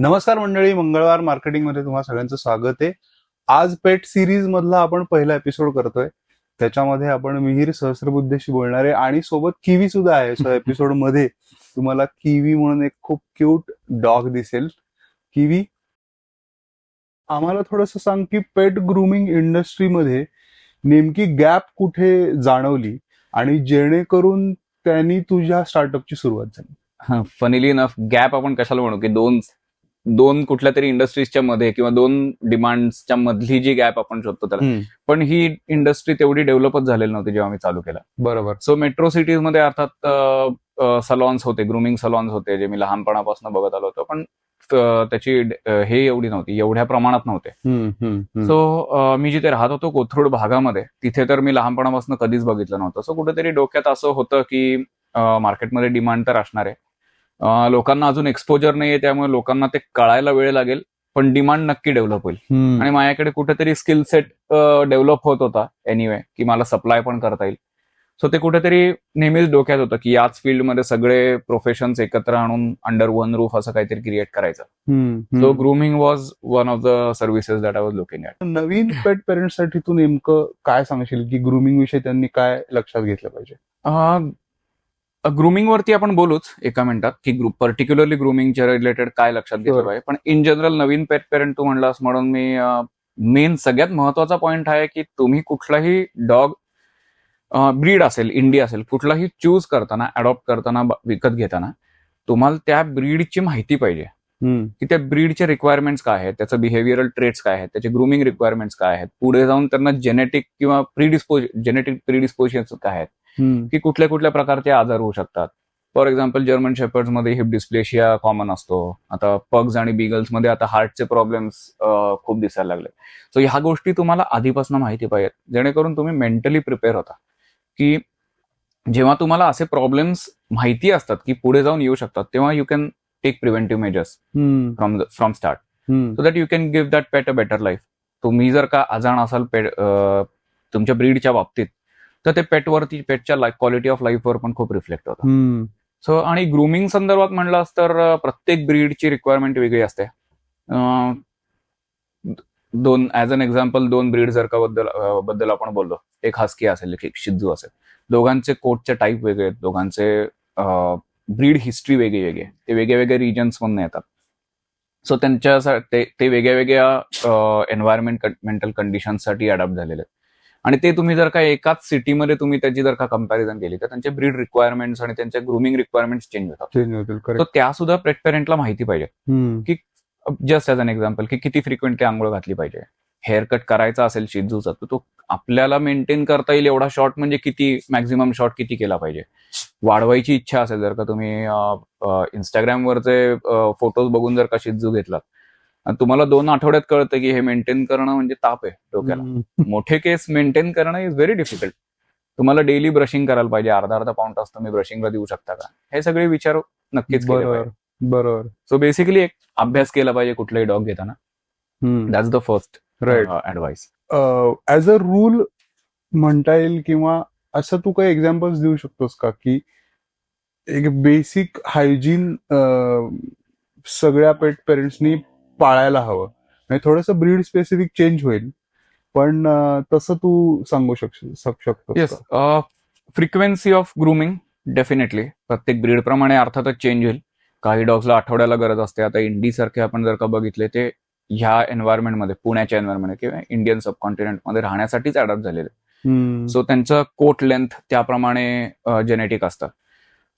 नमस्कार मंडळी, मंगळवार मार्केटिंगमध्ये तुम्हा सगळ्यांचं स्वागत आहे. आज पेट सिरीज मधला आपण पहिला एपिसोड करतोय. त्याच्यामध्ये आपण मिहीर सहस्रबुद्धेशी बोलणार आहे आणि सोबत किवी सुद्धा आहे. सो एपिसोड मध्ये तुम्हाला किवी म्हणून एक खूप क्यूट डॉग दिसेल. किवी, आम्हाला थोडस सांग की पेट ग्रूमिंग इंडस्ट्रीमध्ये नेमकी गॅप कुठे जाणवली आणि जेणेकरून त्यांनी तुझ्या स्टार्टअपची सुरुवात झाली. फनीली इनफ गॅप आपण कशाला म्हणू की दोन दोन कुठल्या तरी इंडस्ट्रीजच्या मध्ये किंवा दोन डिमांड्सच्या मधली जी गॅप आपण शोधतो त्याला. पण ही इंडस्ट्री तेवढी डेव्हलपच झालेली नव्हती जेव्हा मी चालू केला. बरोबर. सो मेट्रो सिटीज मध्ये अर्थात सलॉन्स होते, ग्रूमिंग सलॉन्स होते जे मी लहानपणापासून बघत आलो होतो, पण त्याची हे एवढी नव्हती, एवढ्या प्रमाणात नव्हते. सो मी जिथे राहत होतो कोथरूड भागामध्ये, तिथे तर मी लहानपणापासून कधीच बघितलं नव्हतं. सो कुठेतरी डोक्यात असं होतं की मार्केटमध्ये डिमांड तर असणार आहे, लोकांना अजून एक्सपोजर नाहीये, त्यामुळे लोकांना ते कळायला वेळ लागेल, पण डिमांड नक्की डेव्हलप होईल. आणि माझ्याकडे कुठेतरी स्किल सेट डेव्हलप होत होता एनिवे, की मला सप्लाय पण करता येईल. सो ते कुठेतरी नेहमीच डोक्यात होतं की याच फील्डमध्ये सगळे प्रोफेशन्स एकत्र आणून अंडर वन रूफ असं काहीतरी क्रिएट करायचं. So grooming was one of the services that I was looking at. नवीन पेट पेरेंट्ससाठी तू नेमकं काय सांगशील की ग्रूमिंग विषयी त्यांनी काय लक्षात घेतलं पाहिजे? ग्रूमिंग वरती आपण बोलूच एका मिनिटात की पर्टिक्युलरली ग्रूमिंगच्या रिलेटेड काय लक्षात घेतलं पाहिजे. पण इन जनरल नवीन पेट पेरेंट तू म्हणलास म्हणून मी मेन सगळ्यात महत्वाचा पॉइंट आहे की तुम्ही कुठलाही डॉग ब्रीड असेल, इंडी असेल, कुठलाही चूज करताना, अडॉप्ट करताना, विकत घेताना तुम्हाला त्या ब्रीडची माहिती पाहिजे की त्या ब्रीडचे रिक्वायरमेंट्स काय आहेत, त्याचं बिहेव्हिअरल ट्रेट्स काय आहेत, त्याचे ग्रूमिंग रिक्वायरमेंट्स काय आहेत, पुढे जाऊन त्यांना जेनेटिक किंवा जेनेटिक प्रीडिस्पोजिशन काय आहेत, की कुठल्या कुठल्या प्रकारचे आजार होऊ शकतात. फॉर एक्झाम्पल जर्मन शेपर्ड्स मध्ये हिप डिस्प्लेशिया कॉमन असतो. आता पग्स आणि बिगल्स मध्ये आता हार्टचे प्रॉब्लेम्स खूप दिसायला लागले. सो ह्या गोष्टी तुम्हाला आधीपासून माहिती पाहिजेत, जेणेकरून तुम्ही मेंटली प्रिपेअर होता की जेव्हा तुम्हाला असे प्रॉब्लेम्स माहिती असतात की पुढे जाऊन येऊ शकतात, तेव्हा you can take preventive measures from start, so that you can give that pet a better life. तुम्ही जर का अजाण असाल तुमच्या ब्रीडच्या बाबतीत, तर ते पेटवरती, पेटच्या क्वालिटी ऑफ लाईफवर पण खूप रिफ्लेक्ट होतं. सो आणि ग्रूमिंग संदर्भात म्हणलं तर प्रत्येक ब्रीडची रिक्वायरमेंट वेगळी असते. ऍज अन एक्झाम्पल दोन ब्रीड जर का बद्दल आपण बोललो, एक हस्की असेल, एक शिजू असेल, दोघांचे कोटचे टाईप वेगळे आहेत, दोघांचे ब्रीड हिस्ट्री वेगळी वेगळी आहे, ते वेगळ्या वेगळ्या रिजन्स मधून येतात. सो त्यांच्यासाठी ते वेगळ्या वेगळ्या एन्व्हायरमेंटल कंडिशनसाठी अडॅप्ट झालेले आहेत. आणि ते तुम्ही जर का एकाच सिटीमध्ये तुम्ही त्याची जर का कंपॅरिझन केली तर त्यांचे ब्रीड रिक्वायरमेंट्स आणि त्यांच्या ग्रूमिंग रिक्वायरमेंट्स चेंज होतात. तर त्या सुद्धा पेट पेरेंटला माहिती पाहिजे की जस्ट ॲज अन एक्झाम्पल की किती फ्रिक्वेंटली आंघोळ घातली पाहिजे. हेअर कट करायचा असेल शिजूचा, तर तो आपल्याला मेंटेन करता येईल एवढा शॉर्ट, म्हणजे किती मॅक्झिमम शॉर्ट किती केला पाहिजे. वाढवायची इच्छा असेल जर का तुम्ही इंस्टाग्रामवरचे फोटोज बघून जर का शिजू घेतलात आणि तुम्हाला 2 आठवड्यात कळतं की हे मेंटेन करणं म्हणजे ताप आहे डोक्याला. मोठे केस मेंटेन करणं इज व्हेरी डिफिकल्ट. तुम्हाला डेली ब्रशिंग करायला पाहिजे, अर्धा पाऊंड तास तुम्ही ब्रशिंगला देऊ शकता का, हे सगळे विचार नक्कीच केले पाहिजे. बरोबर. सो बेसिकली एक अभ्यास केला पाहिजे कुठलाही डॉग घेताना. That's the first advice. As a rule म्हणता येईल किंवा असं तू काही एक्झाम्पल्स देऊ शकतोस का की एक बेसिक हायजीन सगळ्या पेट पेरेंट्सनी पाळायला हवं? म्हणजे थोडंसं ब्रीड स्पेसिफिक चेंज होईल, पण तसं तू सांगू शकतो? Yes, frequency of grooming definitely प्रत्येक ब्रीड प्रमाणे अर्थातच चेंज होईल. काही डॉग्सला आठवड्याला गरज असते. आता इंडी सारखे आपण जर का बघितले, ते ह्या एन्व्हायरमेंटमध्ये, पुण्याच्या एन्व्हायरमेंट किंवा इंडियन सबकॉन्टिनेंटमध्ये राहण्यासाठीच अडॅप्ट झालेले. सो त्यांचं कोट लेंथ त्याप्रमाणे जेनेटिक असतं.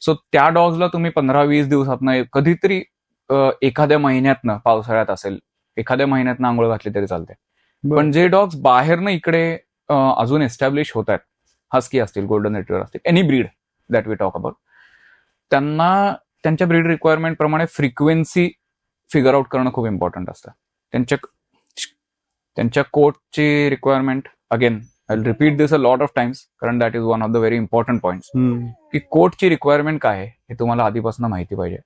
सो त्या डॉग्सला तुम्ही 15-20 दिवसातनं कधीतरी एखाद्या महिन्यातनं, पावसाळ्यात असेल एखाद्या महिन्यातनं आंघोळ घातली तरी चालते. पण जे डॉग्स बाहेरनं इकडे अजून एस्टॅब्लिश होत आहेत, हस्की असतील, गोल्डन रिट्रीव्हर असतील, any breed that we talk about, त्यांना त्यांच्या ब्रीड रिक्वायरमेंट प्रमाणे फ्रिक्वेन्सी फिगर आउट करणं खूप इम्पॉर्टंट असतं. त्यांच्या कोटची requirement, again I will repeat this a lot of times, कारण that is one of the very important points, की कोटची रिक्वायरमेंट काय आहे हे तुम्हाला आधीपासून माहिती पाहिजे.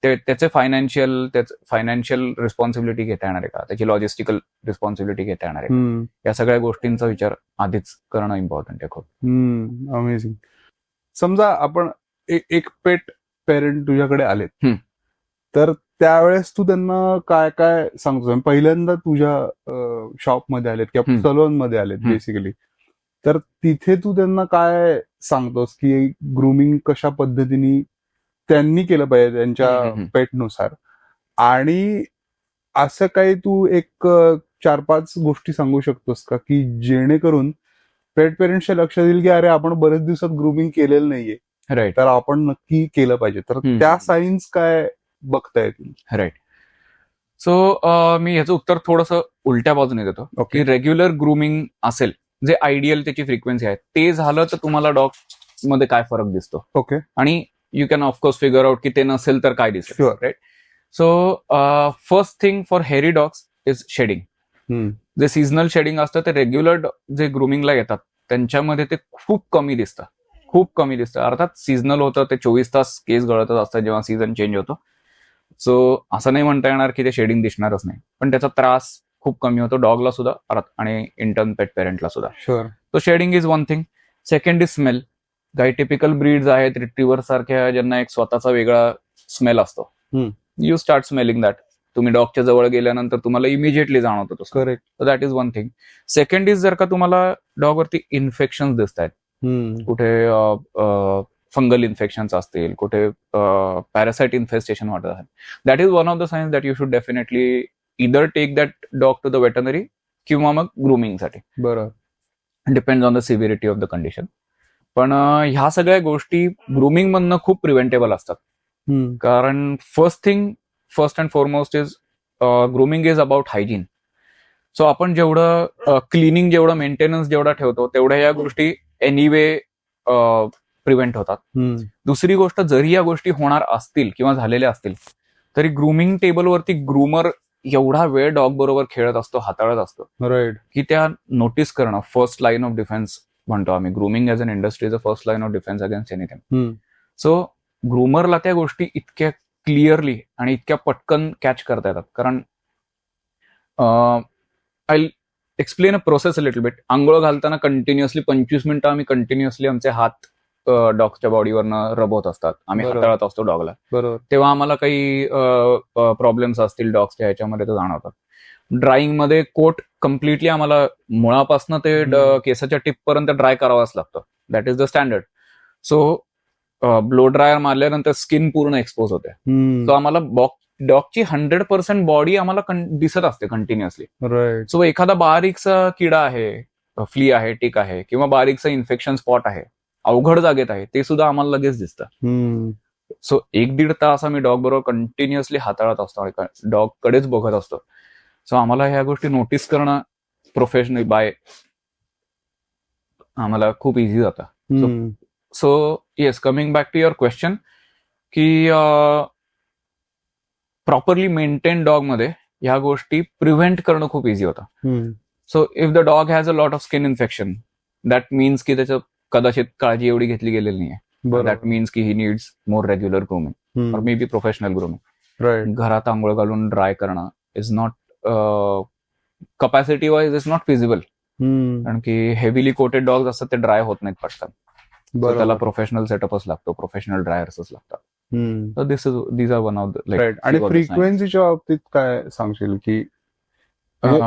त्याचे फायनान्शियल रिस्पॉन्सिबिलिटी घेता येणार आहे का, त्याची लॉजिस्टिकल रिस्पॉन्सिबिलिटी घेता येणार आहे, या सगळ्या गोष्टींचा विचार आधीच करणं इम्पॉर्टंट आहे खूप. अमेझिंग. समजा आपण एक पेट पेरेंट तुझ्याकडे आलेत, तर त्यावेळेस तू त्यांना काय काय सांगतो? पहिल्यांदा तुझ्या शॉपमध्ये आलेत किंवा हम्म. सलोन मध्ये आलेत हम्म. बेसिकली, तर तिथे तू त्यांना काय सांगतोस की ग्रुमिंग कशा पद्धतीने त्यांनी केलं पाहिजे त्यांच्या पेटनुसार? आणि असं काही तू एक 4-5 गोष्टी सांगू शकतोस का की जेणेकरून पेट पेरेंट्सच्या लक्षात येईल की अरे आपण बरेच दिवसात ग्रुमिंग केलेलं नाहीये, राईट तर आपण नक्की केलं पाहिजे? तर त्या सायन्स काय बघता येतील? राईट. सो मी ह्याचं उत्तर थोडंसं उलट्या बाजूने देतो की रेग्युलर ग्रुमिंग असेल, जे आयडियल त्याची फ्रिक्वेन्सी आहे, ते झालं तर तुम्हाला डॉग मध्ये काय फरक दिसतो. ओके. आणि you can of course figure out की ते नसेल तर काय दिसेल. Sure. Right. So first thing for hairy dogs is shedding. जे सीझनल शेडिंग असतं ते रेग्युलर जे ग्रुमिंगला येतात त्यांच्यामध्ये ते खूप कमी दिसतं. अर्थात सीझनल होतं, ते 24 तास केस गळतच असतात जेव्हा सीझन चेंज होतो. सो असं नाही म्हणता येणार की ते शेडिंग दिसणारच नाही, पण त्याचा त्रास खूप कमी होतो डॉगला सुद्धा आणि इंटर्न पेट पेरेंटला सुद्धा. शुअर. तो shedding is one thing. Second is smell. काही टिपिकल ब्रीड्स आहेत रिट्रीव्हर सारख्या ज्यांना एक स्वतःचा वेगळा स्मेल असतो. You start smelling that. तुम्ही डॉगच्या जवळ गेल्यानंतर तुम्हाला इमिजिएटली जाणवतो तो. Correct. That is one thing. Second is जर का तुम्हाला डॉगवरती इन्फेक्शन दिसत आहेत, कुठे फंगल इन्फेक्शन्स असतील, कुठे पॅरासाइट इन्फेस्टेशन वाटत आहे, that is one of the signs that you should definitely either take that dog to the veterinary किंवा मग ग्रुमिंगसाठी. बरोबर. Depends on the severity of the condition. पण ह्या सगळ्या गोष्टी ग्रुमिंग मधनं खूप प्रिव्हेंटेबल असतात. कारण first and foremost is grooming is about hygiene. So आपण जेवढं क्लिनिंग, जेवढं मेंटेनन्स जेवढा ठेवतो, तेवढ्या या गोष्टी एनिवे प्रिव्हेंट होतात. दुसरी गोष्ट, जरी या गोष्टी होणार असतील किंवा झालेल्या असतील तरी ग्रुमिंग टेबलवरती ग्रुमर एवढा वेळ डॉग बरोबर खेळत असतो, हाताळत असतो, राईट, की त्या नोटीस करणं फर्स्ट लाईन ऑफ डिफेन्स म्हणतो आम्ही. Grooming as an industry is a first line of defence against anything. So ग्रुमरला त्या गोष्टी इतक्या क्लिअरली आणि इतक्या पटकन कॅच करता येतात. कारण I explain a process a little bit. आंघोळ घालताना कंटिन्युअसली 25 मिनिटं आम्ही कंटिन्युअसली आमचे हात डॉगच्या बॉडीवरनं रब होत असतात, आम्ही हाताळत असतो डॉगला. बरोबर. तेव्हा आम्हाला काही प्रॉब्लेम्स असतील डॉग्सच्या ह्याच्यामध्ये तर जाणवतात. ड्राईंग मध्ये कोट कम्प्लिटली आम्हाला मुळापासून ते केसाच्या टिप पर्यंत ड्राय करावाच लागतं. That is the standard. So blow dryer मारल्यानंतर स्किन पूर्ण एक्सपोज होते. सो आम्हाला डॉगची 100% बॉडी आम्हाला दिसत असते कंटिन्युअसली. राईट. सो एखादा बारीकसा किडा आहे, फ्ली आहे, टिक आहे, किंवा बारीकसा इन्फेक्शन स्पॉट आहे, अवघड जागेत आहे, ते सुद्धा आम्हाला लगेच दिसतं. सो 1-1.5 तास आम्ही डॉग बरोबर कंटिन्युअसली हाताळत असतो आणि डॉग कडेच बघत असतो. सो आम्हाला ह्या गोष्टी नोटीस करणं प्रोफेशनल बाय आम्हाला खूप इझी जातं. So yes, coming back to your question, की प्रॉपरली मेंटेन डॉग मध्ये ह्या गोष्टी प्रिव्हेंट करणं खूप इझी होतं. So if the dog has a lot of skin infection, that means की त्याचं कदाचित काळजी एवढी घेतली गेलेली नाहीये. दॅट मीन्स की ही नीड्स मोर रेग्युलर ग्रूमिंग और may be professional grooming. Right. घरात आंघोळ घालून ड्राय करणं is not capacity wise is not feasible. कारण की हेवीली कोटेड डॉग्स असतात ते ड्राय होत नाहीत पटकन. त्याला प्रोफेशनल सेटअपच लागतो, प्रोफेशनल ड्रायर्सच लागतात. These are one of the like. आणि फ्रिक्वेन्सीच्या बाबतीत काय सांगशील की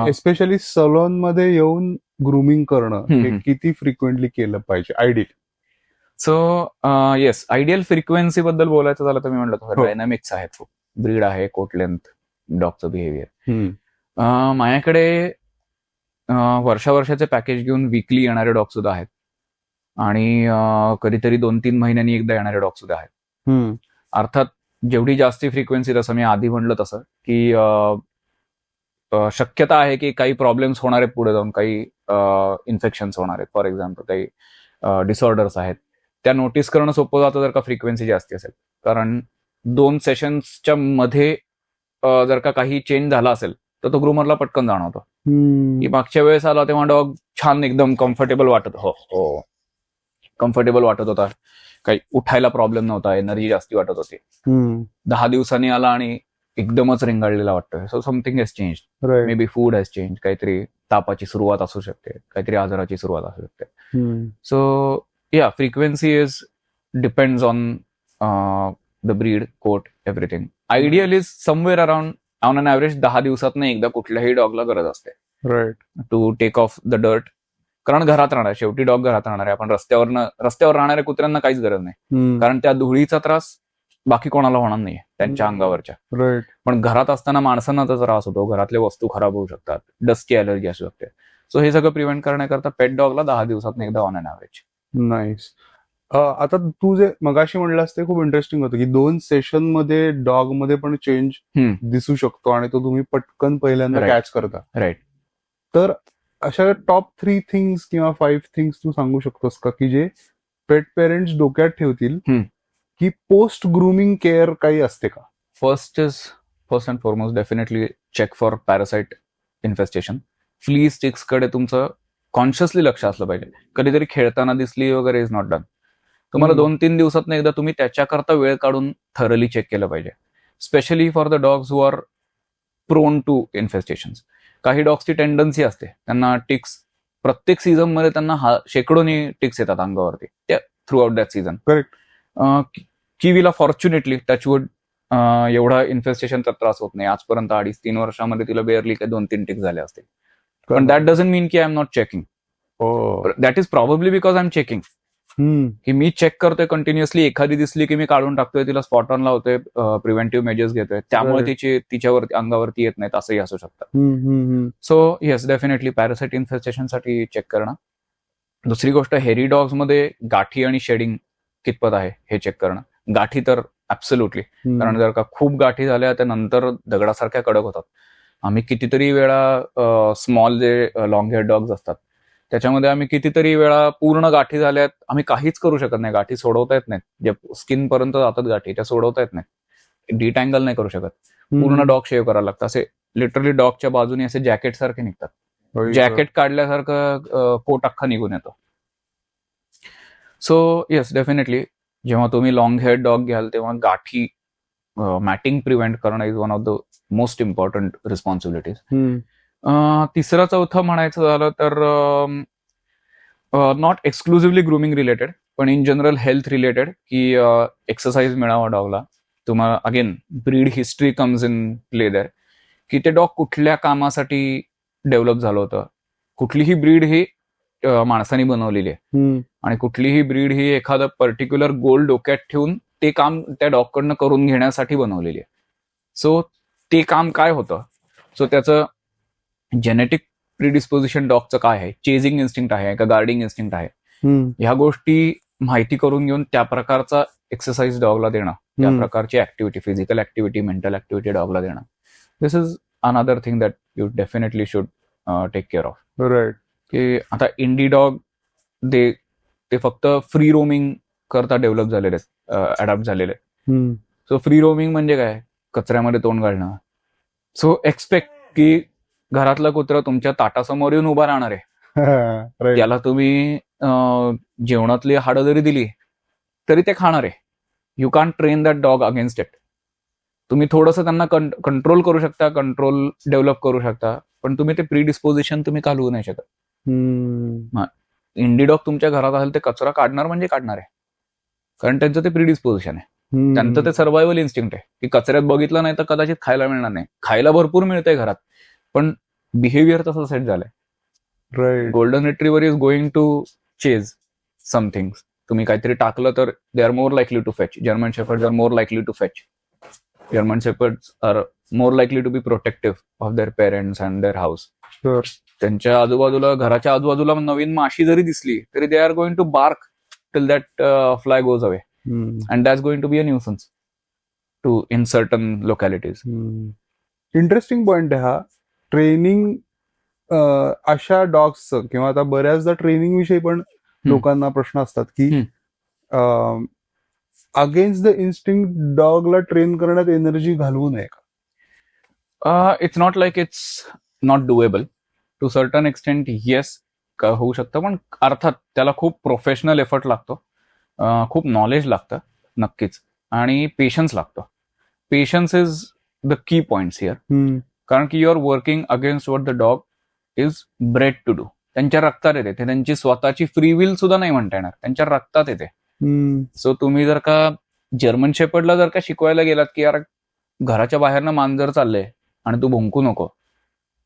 एस्पेशली सलोन मध्ये येऊन ग्रुमिंग करणं हे किती फ्रिक्वेंटली केलं पाहिजे ideal? So yes, ideal frequency बद्दल बोलायचं झालं तर मी म्हटलं तसं डायनामिक्स आहेत खूप. ब्रीड आहे, कोट लेंथ, डॉगचं बिहेवियर. माझ्याकडे वर्षाचे पॅकेज घेऊन वीकली येणारे डॉग सुद्धा आहेत आणि कधीतरी 2-3 महिन्यांनी एकदा येणारे डॉग सुद्धा आहेत. अर्थात जेवढी जास्ती फ्रिक्वेन्सी, जसं मी आधी म्हणलं तसं, की शक्यता आहे की काही प्रॉब्लेम्स होणार आहेत पुढे जाऊन, काही इन्फेक्शन्स होणार आहेत, फॉर एक्झाम्पल काही डिसऑर्डर्स आहेत, त्या नोटीस करणं सोपं जातं जर का फ्रिक्वेन्सी जास्ती असेल. कारण 2 सेशन्सच्या मध्ये जर का काही चेंज झाला असेल तर तो ग्रूमरला पटकन जाणवतो की मागच्या वेळेस आला तेव्हा डॉग छान एकदम कम्फर्टेबल वाटत होता, काही उठायला प्रॉब्लेम नव्हता, एनर्जी जास्ती वाटत होती. 10 दिवसांनी आला आणि एकदमच रेंगाळलेला वाटतोय. So something has change. May be food has change, काहीतरी तापाची सुरुवात असू शकते, काहीतरी आजाराची सुरुवात असू शकते. सो या frequency is depends on the breed, coat, everything. Ideal is somewhere around on an average 10 दिवसात एकदा कुठल्याही डॉगला गरज असते right. To take off the dirt. कारण घरात राहणार, शेवटी डॉग घरात राहणार आहे. आपण रस्त्यावर राहणाऱ्या कुत्र्यांना काहीच गरज नाही, कारण त्या धुळीचा त्रास बाकी कोणाला होणार नाहीये त्यांच्या अंगावरच्या. राईट. पण घरात असताना माणसांना तर त्रास होतो, घरातले वस्तू खराब होऊ शकतात, डस्टची अलर्जी असू शकते. सो हे सगळं प्रिव्हेंट करण्याकरता पेट डॉगला 10 दिवसात एकदा ऑन अन ऍव्हरेज. नाईस. आता तू जे मगाशी म्हणलास ते खूप इंटरेस्टिंग होतं की 2 सेशन मध्ये डॉग मध्ये पण चेंज दिसू शकतो आणि तो तुम्ही पटकन पहिल्यांदा Right. कॅच करता. राईट. तर अशा टॉप 3 थिंग्स किंवा 5 थिंग्स तू सांगू शकतोस का की जे पेट पेरेंट्स डोक्यात ठेवतील की पोस्ट ग्रूमिंग केअर काही असते का? First and foremost definitely check for parasite infestation. Flea ticks कडे तुमचं कॉन्शियसली लक्ष असलं पाहिजे. कधीतरी खेळताना दिसली वगैरे इज नॉट डन. तुम्हाला 2-3 दिवसात एकदा तुम्ही त्याच्याकरता वेळ काढून थरली चेक केलं पाहिजे. Specially for the dogs who are prone to infestation. काही डॉग्सची टेंडन्सी असते, त्यांना टिक्स प्रत्येक सीझन मध्ये त्यांना शेकडोनी टिक्स येतात अंगावरती त्या throughout that season. Correct. किवीला फॉर्च्युनेटली टचवूड एवढा इन्फेस्टेशनचा त्रास होत नाही आजपर्यंत. 2.5-3 वर्षामध्ये तिला बेअरली काही 2-3 टिक्स झाले असतील. पण दॅट डझंट मीन की I am not checking. That is probably because I am checking. की मी चेक करतोय कंटिन्युअसली. एखादी दिसली की मी काढून टाकतोय, तिला स्पॉट ऑन लावतोय, प्रिव्हेंटिव्ह मेजर्स घेतोय, त्यामुळे तिच्यावरती अंगावरती येत नाहीत असंही असू शकतं. So yes, definitely parasite infestation साठी चेक करणं. दुसरी गोष्ट, हेरी डॉग्स मध्ये गाठी आणि शेडिंग कितपत आहे हे चेक करणं. गाठी तर ऍब्सोल्युटली, कारण जर का खूप गाठी झाल्या त्या नंतर दगडासारख्या कडक होतात. आम्ही कितीतरी वेळा स्मॉल जे लॉंग हेअर डॉग्स असतात त्याच्यामध्ये आम्ही कितीतरी वेळा पूर्ण गाठी झाल्यात, आम्ही काहीच करू शकत नाही, गाठी सोडवता येत नाहीत. जे स्किन पर्यंत जातात गाठी त्या सोडवता येत नाहीत, डिटँगल नाही करू शकत. पूर्ण डॉग शेव्ह करायला लागतं. असे लिटरली डॉगच्या बाजूने असे जॅकेट सारखे निघतात. जॅकेट काढल्यासारखं पोट अख्खा निघून येतो. सो येस, डेफिनेटली जेव्हा तुम्ही लॉंग हेअर डॉग घ्याल तेव्हा गाठी मॅटिंग प्रिव्हेंट करणं is one of the most important responsibilities. तिसरं चौथं म्हणायचं झालं तर नॉट एक्सक्लुझिव्हली ग्रूमिंग रिलेटेड पण इन जनरल हेल्थ रिलेटेड, की एक्सरसाइज मिळावा डॉगला. तुम्हाला again breed history comes in play there, की ते डॉग कुठल्या कामासाठी डेव्हलप झालं होतं. कुठलीही ब्रीड ही माणसाने बनवलेली आहे आणि कुठलीही ब्रीड ही एखादं पर्टिक्युलर गोल डोक्यात ठेवून ते काम त्या डॉगकडनं करून घेण्यासाठी बनवलेली आहे. सो ते काम काय होतं, सो त्याचं जेनेटिक प्रिडिस्पोजिशन डॉगचं काय आहे, चेजिंग इन्स्टिंक्ट आहे का गार्डिंग इन्स्टिंक्ट आहे, ह्या गोष्टी माहिती करून घेऊन त्या प्रकारचा एक्सरसाइज डॉगला देणं, त्या प्रकारची activity, physical activity, mental activity डॉगला देणं. This is another thing that you definitely should take care of. Right. की आता इंडी डॉग ते फक्त फ्री रोमिंग करता डेव्हलप झालेले आहेत, अडॅप्ट झालेले आहेत. सो फ्री रोमिंग म्हणजे काय, कचऱ्यामध्ये तोंड घालणं. सो एक्सपेक्ट की घरातलं कुत्रं तुमच्या ताटासमोर येऊन उभा राहणार आहे, त्याला तुम्ही जेवणातली हाडं जरी दिली तरी ते खाणार आहे. You can train that dog against it. तुम्ही थोडंसं त्यांना कंट्रोल करू शकता, कंट्रोल डेव्हलप करू शकता, पण तुम्ही ते प्रीडिस्पोजिशन तुम्ही घालवू नाही शकत. इंडी डॉग तुमच्या घरात असेल ते कचरा काढणार म्हणजे काढणार आहे, कारण त्यांचं ते प्रीडिस्पोजिशन आहे. त्यांचं ते सर्व्हायवल इन्स्टिंक्ट आहे की कचऱ्यात बघितलं नाही तर कदाचित खायला मिळणार नाही. खायला भरपूर मिळतंय घरात, पण बिहेवियर तसं सेट झालंय. Right. Golden retriever is going to chase something. तुम्ही काहीतरी टाकलं तर they are more likely to fetch. German shepherds are more likely to fetch. German shepherds are more likely to be protective of their parents and their house. त्यांच्या आजूबाजूला, घराच्या आजूबाजूला नवीन माशी जरी दिसली तरी they are going to bark till that fly goes away, and that's going to be a nuisance to in certain localities. Interesting point आहे हा. ट्रेनिंग अशा डॉग्सचं, किंवा आता बऱ्याचदा ट्रेनिंग विषयी पण लोकांना प्रश्न असतात की अगेन्स्ट द इन्स्टिंक्ट डॉगला ट्रेन करण्यात एनर्जी घालवू नये का? It's not like it's not doable. To certain extent yes होऊ शकतं, पण अर्थात त्याला खूप प्रोफेशनल एफर्ट लागतो, खूप नॉलेज लागतं नक्कीच, आणि पेशन्स लागतो. Patience is the key points here, कारण की you are working against what the dog is bred to do. त्यांच्या रक्तात येते, त्यांची स्वतःची फ्री विल सुद्धा नाही म्हणता येणार, त्यांच्या रक्तात येते. सो तुम्ही जर का जर्मन शेपर्डला जर का शिकवायला गेलात की यार घराच्या बाहेरनं मांजर चाललंय आणि तू भुंकू नको,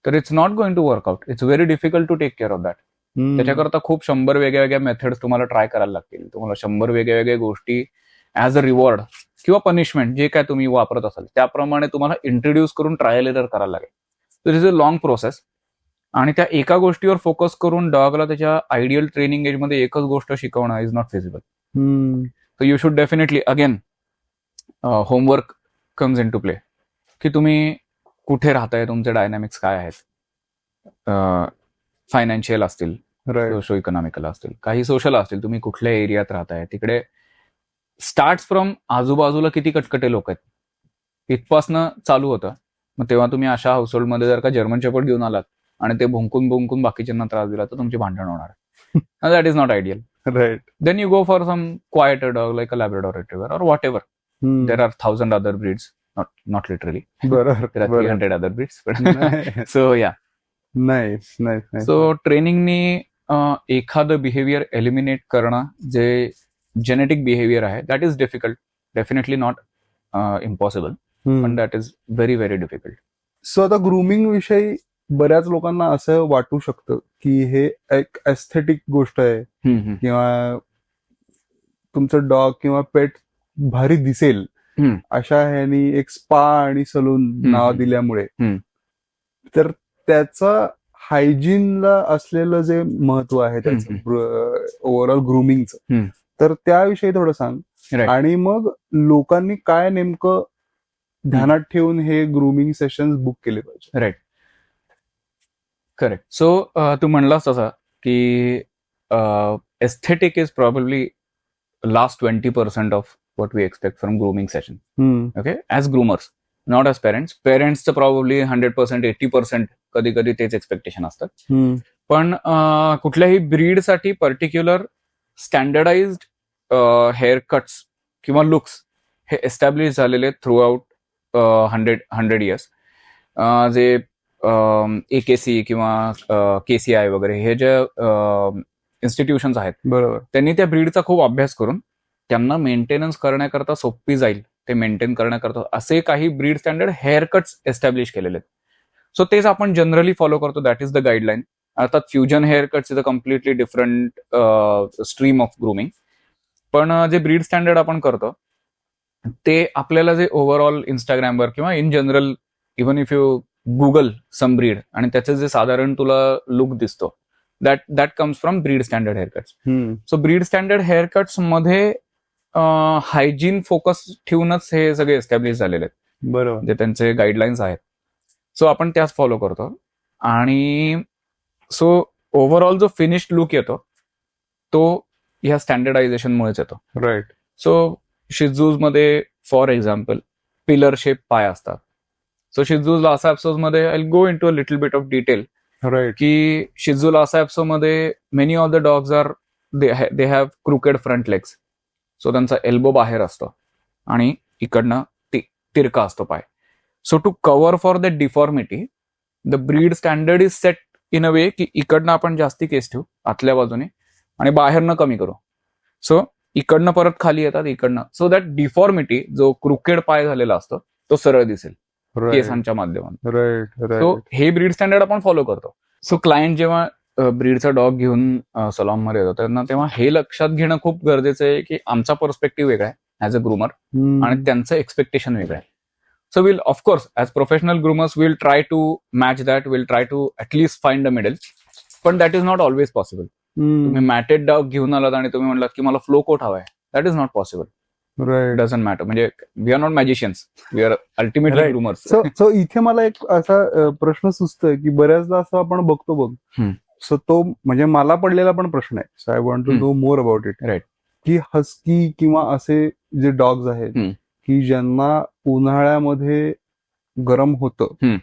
तर it's not going to work out. It's very difficult to take care of that. त्याच्याकरता खूप 100 वेगळ्या वेगळ्या मेथड्स तुम्हाला ट्राय करायला लागतील. तुम्हाला 100 वेगळ्या वेगळ्या गोष्टी ऍज अ रिवॉर्ड किंवा पनिशमेंट जे काय तुम्ही वापरत असाल त्याप्रमाणे तुम्हाला इंट्रोड्यूस करून ट्रायल एरर करायला लागेल. तर इज अ लॉंग प्रोसेस. आणि त्या एका गोष्टीवर फोकस करून डॉगला त्याच्या आयडियल ट्रेनिंग एजमध्ये एकच गोष्ट शिकवणं is not feasible. So you should definitely again homework comes in to play, की तुम्ही कुठे राहताय, तुमचे डायनॅमिक्स काय आहेत, फायनान्शियल असतील, सोशो इकॉनॉमिकल असतील, काही सोशल असतील, तुम्ही कुठल्या एरियात राहताय, तिकडे स्टार्ट फ्रॉम आजूबाजूला किती कटकटे लोक आहेत इथपासनं चालू होतं. मग तेव्हा तुम्ही अशा हाऊसहोल्डमध्ये जर का जर्मन शेपर्ड घेऊन आलात आणि ते भुंकून बाकीच्यांना त्रास दिला तर तुमची भांडण होणार. That is not ideal. Right. Then you go for some quieter dog like a Labrador retriever or what. There are 1000 other breeds, not literally. There are 300 other breeds. So yeah. Nice. So ट्रेनिंगनी एखादं behaviour eliminate करणं जे genetic behaviour आहे that is difficult, definitely not impossible, पण that is very very difficult. So आता grooming विषयी बऱ्याच लोकांना असं वाटू शकतं की हे एक एस्थेटिक गोष्ट आहे किंवा तुमचं डॉग किंवा पेट भारी दिसेल अशा ह्यानी एक स्पा आणि सलून नाव दिल्यामुळे तर त्याचं हायजीनला असलेलं जे महत्व आहे त्याचं ओव्हरऑल ग्रूमिंगचं, तर त्याविषयी थोडं सांग. आणि मग लोकांनी काय नेमकं ध्यानात ठेवून हे ग्रूमिंग सेशन बुक केले पाहिजे. Right, correct. सो तू म्हणलास तसा की aesthetic is probably last 20% of what we expect from grooming session. Okay, as groomers, not as parents. Parents चं probably 100%, 80% कधी कधी तेच एक्सपेक्टेशन असतात. पण कुठल्याही ब्रीडसाठी पर्टिक्युलर स्टँडर्डाइज्ड हेअर कट्स किंवा लुक्स हे एस्टॅब्लिश झालेले थ्रू आउट 100 इयर्स. जे AKC किंवा KCI वगैरे हे जे इन्स्टिट्यूशन्स आहेत, बरोबर, त्यांनी त्या ब्रीडचा खूप अभ्यास करून त्यांना मेंटेनन्स करण्याकरता सोपी जाईल ते मेंटेन करण्याकरता असे काही breed standard hair cuts establish केलेले आहेत. सो तेच आपण जनरली फॉलो करतो, दॅट इज द गाईडलाईन. अर्थात fusion hair cuts is a completely different stream of grooming. पण जे ब्रीड स्टँडर्ड आपण करतो ते आपल्याला जे ओव्हरऑल इंस्टाग्रामवर किंवा in general even if you Google some breed आणि त्याचं जे साधारण तुला लुक दिसतो that comes from breed standard haircuts. So breed standard haircuts मध्ये हायजीन फोकस ठेवूनच हे सगळे एस्टॅब्लिश झालेले आहेत, बरोबर, जे त्यांचे गाईडलाईन्स आहेत. सो आपण त्याच फॉलो करतो. आणि सो ओव्हरऑल जो फिनिश्ड लुक येतो तो ह्या स्टँडर्डायझेशनमुळेच येतो. राईट. सो शिजूज मध्ये फॉर एक्झाम्पल पिलर शेप पाय असतात. सो शिजूज लासा एपिसोड मध्ये I go in to a little bit of detail, right, की शिजू लासा एपिसोड मध्ये many of the dogs are they have crooked front legs. So त्यांचा elbow बाहेर असतो आणि इकडनं तिरका असतो पाय. So to cover for the deformity the breed standard is set in a way की इकडनं आपण जास्ती केस ठेवू आतल्या बाजूने आणि बाहेरनं कमी करू. सो इकडनं परत खाली येतात इकडनं, सो दॅट डिफॉर्मिटी जो क्रुकेड पाय झालेला असतो तो सरळ दिसेल केसांच्या माध्यमातून. राईट. सो हे ब्रीड स्टँडर्ड आपण फॉलो करतो. सो क्लायंट जेव्हा ब्रीडचा डॉग घेऊन सलॉन मध्ये येतो त्यांना तेव्हा हे लक्षात घेणं खूप गरजेचं आहे की आमचा पर्स्पेक्टिव्ह वेगळा आहे ऍज अ ग्रूमर आणि त्यांचं एक्सपेक्टेशन वेगळं आहे. So will of course as professional groomers will try to match that, will try to at least find a middle, पण that is not always possible. तुम्ही मॅटेड डॉग घेऊन आलात आणि तुम्ही म्हणलात की मला फ्लो कोट हवाय, that is not possible. Right. Doesn't matter. म्हणजे we are not magicians, we are ultimately groomers. So इथे मला एक असा प्रश्न सुचतोय की बऱ्याचदा असं आपण बघतो बघ, सो तो म्हणजे मला पडलेला पण प्रश्न आहे. So I want to know more about it. Right. की हस्की किंवा असे जे डॉग्स आहेत की ज्यांना उन्हाळ्यामध्ये गरम होतं,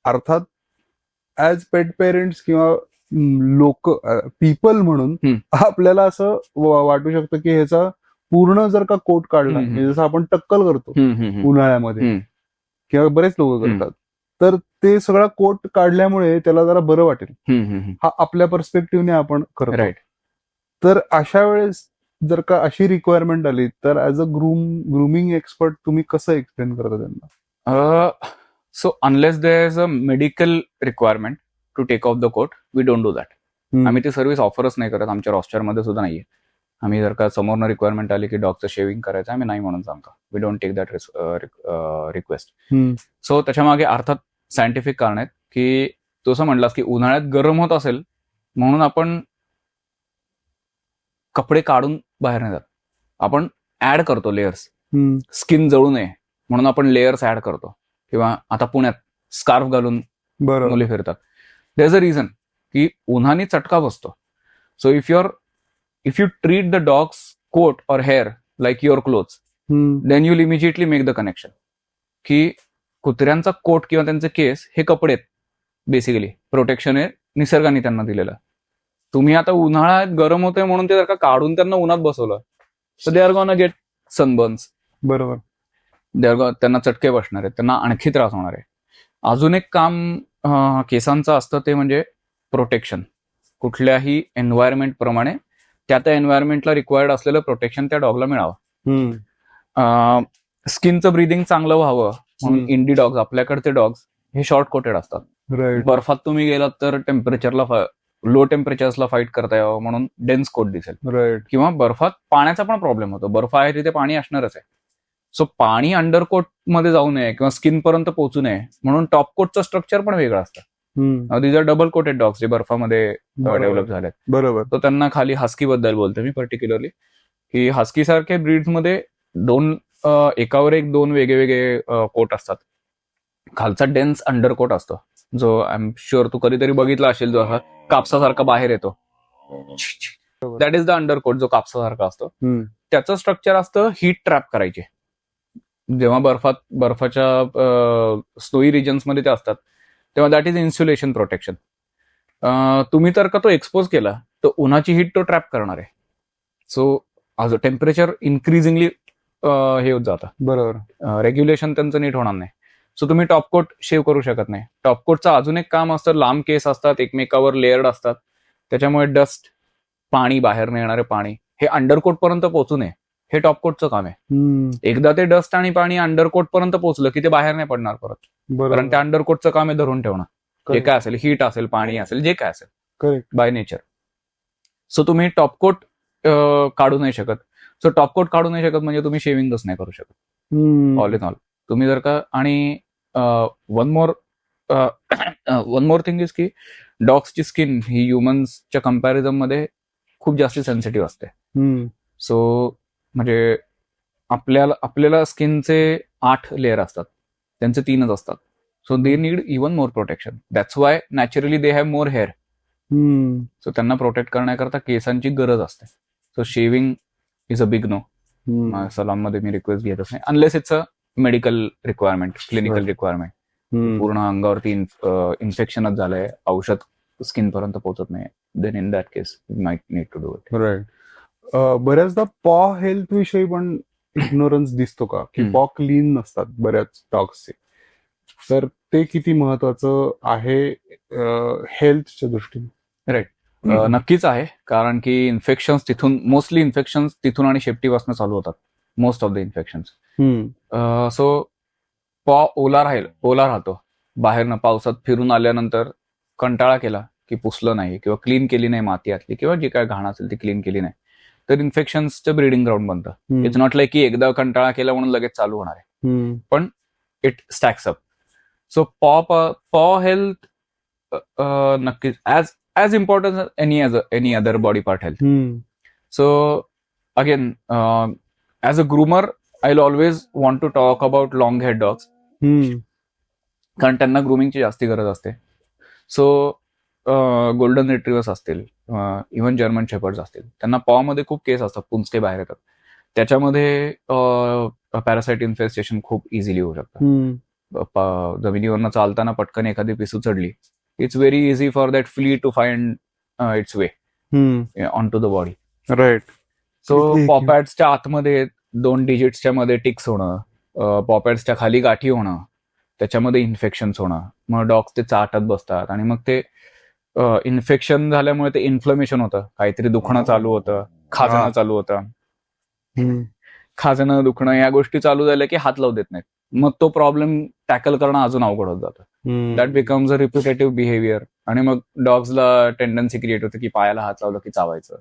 अर्थात ऍज पेट पेरेंट्स किंवा लोक पीपल म्हणून आपल्याला असं वाटू शकतं की ह्याचा पूर्ण जर का कोट काढला, जसं आपण टक्कल करतो उन्हाळ्यामध्ये किंवा बरेच लोक करतात, तर ते सगळा कोट काढल्यामुळे त्याला जरा बरं वाटेल, हा आपल्या पर्स्पेक्टिव्हने आपण करतो. राईट. तर अशा वेळेस जर का अशी रिक्वायरमेंट आली तर ऍज अ ग्रुमिंग एक्सपर्ट तुम्ही कसं एक्सप्लेन करता त्यांना? So unless there is a medical requirement to take off the coat, we don't do that. आम्ही ती सर्व्हिस ऑफरच नाही करत, आमच्या रॉस्टरमध्ये सुद्धा नाहीये. आम्ही जर का समोरनं रिक्वायरमेंट आली की डॉगचं शेविंग करायचं, आम्ही नाही म्हणून सांगतो. We don't take that request. So त्याच्यामागे अर्थात सायंटिफिक कारण आहेत की तू असं म्हणलास की उन्हाळ्यात गरम होत असेल म्हणून आपण कपडे काढून बाहेर नाही जात, आपण ऍड करतो लेयर्स. स्किन जळू नये म्हणून आपण लेयर्स ऍड करतो. किंवा आता पुण्यात स्कार्फ घालून बरोबर. मुली फिरतात. देयर इज अ रिझन की उन्हाने चटका बसतो. So if you treat the dog's coat or hair like your clothes, then you immediately make the connection की कुत्र्यांचा कोट किंवा त्यांचे केस हे कपडे आहेत, बेसिकली प्रोटेक्शन आहे निसर्गाने त्यांना दिलेलं. तुम्ही आता उन्हाळ्यात गरम होते म्हणून ते जर का काढून त्यांना उन्हात बसवलं तर they R gonna get sunburns. बरोबर. त्यांना चटके बसणार आहेत, त्यांना आणखी त्रास होणार आहे. अजून एक काम केसांचं असतं ते म्हणजे प्रोटेक्शन. कुठल्याही एन्व्हायरमेंट प्रमाणे त्या एन्व्हायरमेंटला रिक्वायर्ड असलेलं प्रोटेक्शन त्या डॉगला मिळावं. स्किनचं ब्रिदिंग चांगलं व्हावं म्हणून इंडी डॉग्स, आपल्याकडचे डॉग्स हे शॉर्ट कोटेड असतात. बर्फात तुम्ही गेलात तर लो टेम्परेचर्सला फाईट करता यावं म्हणून डेन्स कोट दिसेल. किंवा बर्फात पाण्याचा पण प्रॉब्लेम होतो, बर्फ आहे तिथे पाणी असणारच आहे. सो पाणी अंडरकोट मध्ये जाऊ नये किंवा स्किन पर्यंत पोहोचू नये म्हणून टॉप कोटचं स्ट्रक्चर पण वेगळं असतं. These are double coated dogs जे बर्फामध्ये डेव्हलप झालेत. बरोबर. तो त्यांना खाली हस्की बद्दल बोलतो मी पर्टिक्युलरली, की हस्की सारखे ब्रीड्समध्ये एकावर एक दोन वेगवेगळे कोट असतात. खालचा डेन्स अंडरकोट असतो जो आय एम शुअर तू कधीतरी बघितला असेल, जो असा कापसासारखा बाहेर येतो. दॅट इज द अंडरकोट, जो कापसासारखा असतो. त्याचं स्ट्रक्चर असतं हीट ट्रॅप करायचे. जेव्हा बर्फाच्या स्नोई रिजन्समध्ये ते असतात तेव्हा दॅट इज इन्सुलेशन प्रोटेक्शन. तुम्ही तर का तो एक्सपोज केला तर उन्हाची हीट तो ट्रॅप करणार आहे. सो टेम्परेचर इन्क्रीजिंगली हे होत जातं. बरोबर. रेग्युलेशन त्यांचं नीट होणार नाही. सो तुम्ही टॉपकोट शेव करू शकत नाही. टॉपकोटचं अजून एक काम असतं, लांब केस असतात, एकमेकावर लेअर्ड असतात, त्याच्यामुळे डस्ट, पाणी, बाहेर न येणारे पाणी हे अंडरकोट पर्यंत पोहोचू नये, हे टॉपकोटचं काम आहे. एकदा ते डस्ट आणि पाणी अंडरकोट पर्यंत पोहोचलं की ते बाहेर नाही पडणार परत, कारण त्या अंडरकोटचं काम आहे धरून ठेवणं. जे काय असेल, हीट असेल, पाणी असेल, जे काय असेल बाय नेचर. सो तुम्ही टॉपकोट काढू नाही शकत. सो टॉपकोट काढू नाही शकत म्हणजे तुम्ही शेविंगच नाही करू शकत. ऑल इन ऑल तुम्ही जर का, आणि वन मोर थिंग इज की डॉग्सची स्किन ही ह्युमन्सच्या कम्पॅरिझन मध्ये खूप जास्त सेन्सिटिव्ह असते. सो म्हणजे आपल्याला स्किनचे 8 लेअर असतात, त्यांचे 3च असतात. So they need even more protection. That's why naturally they have more hair. So त्यांना प्रोटेक्ट करण्याकरता केसांची गरज असते. So shaving is a big no. सलॉनमध्ये मी रिक्वेस्ट घेतच नाही unless it's a medical requirement, clinical requirement. पूर्ण अंगावरती इन्फेक्शनच झालंय, औषध स्किन पर्यंत पोहोचत नाही, then in that case you might need to do it. Right. बऱ्याचदा पॉ हेल्थ विषयी पण इग्नोरन्स दिसतो का, की पॉ क्लीन नसतात बऱ्याच डॉग्सचे, तर ते किती महत्वाचं आहे हेल्थच्या दृष्टीने? राईट. नक्कीच आहे, कारण की मोस्टली इन्फेक्शन्स तिथून आणि शेपटीपासून चालू होतात, most of the infections. So पॉ ओला राहतो बाहेरनं, पावसात फिरून आल्यानंतर कंटाळा केला की पुसलं नाही किंवा क्लीन केली नाही माती आतली किंवा जी काय घाण असेल ती क्लीन केली नाही, तर इन्फेक्शन्सचं ब्रीडिंग ग्राउंड बनतं. इट्स नॉट लाईक की एकदा कंटाळा केला म्हणून लगेच चालू होणार आहे, पण it stacks up. So paw health नक्कीच as important any other body part health. So again as a groomer I will always want to talk about long head dogs, कारण त्यांना ग्रूमिंगची जास्ती गरज असते. सो गोल्डन रिट्रीवर्स असतील, even German shepherds असतील, त्यांना पॉ मध्ये खूप केस असतात, पुंजके बाहेर येतात, त्याच्यामध्ये पॅरासाइट इन्फेस्टेशन खूप इझिली होऊ शकतं. जमिनीवरनं चालताना पटकन एखादी पिसू चढली, it's very easy for that flea to find its way on to the body. Right. So पॉपॅड्सच्या आतमध्ये 2 डिजिट्सच्या मध्ये टिक्स होणं, पॉपॅड्सच्या खाली गाठी होणं, त्याच्यामध्ये इन्फेक्शन्स होणं, मग डॉग्स ते चाटत बसतात आणि मग ते इन्फेक्शन झाल्यामुळे ते इन्फ्लमेशन होतं, काहीतरी दुखणं चालू होतं, खाजणं चालू होतं, खाजणं दुखणं या गोष्टी चालू झाल्या की हात लावू देत नाहीत. मग तो प्रॉब्लेम टॅकल करणं अजून अवघड होत जातं. That becomes a repetitive behaviour. आणि मग डॉग्सला टेंडन्सी क्रिएट होते की पायाला हात लावलं की चावायचं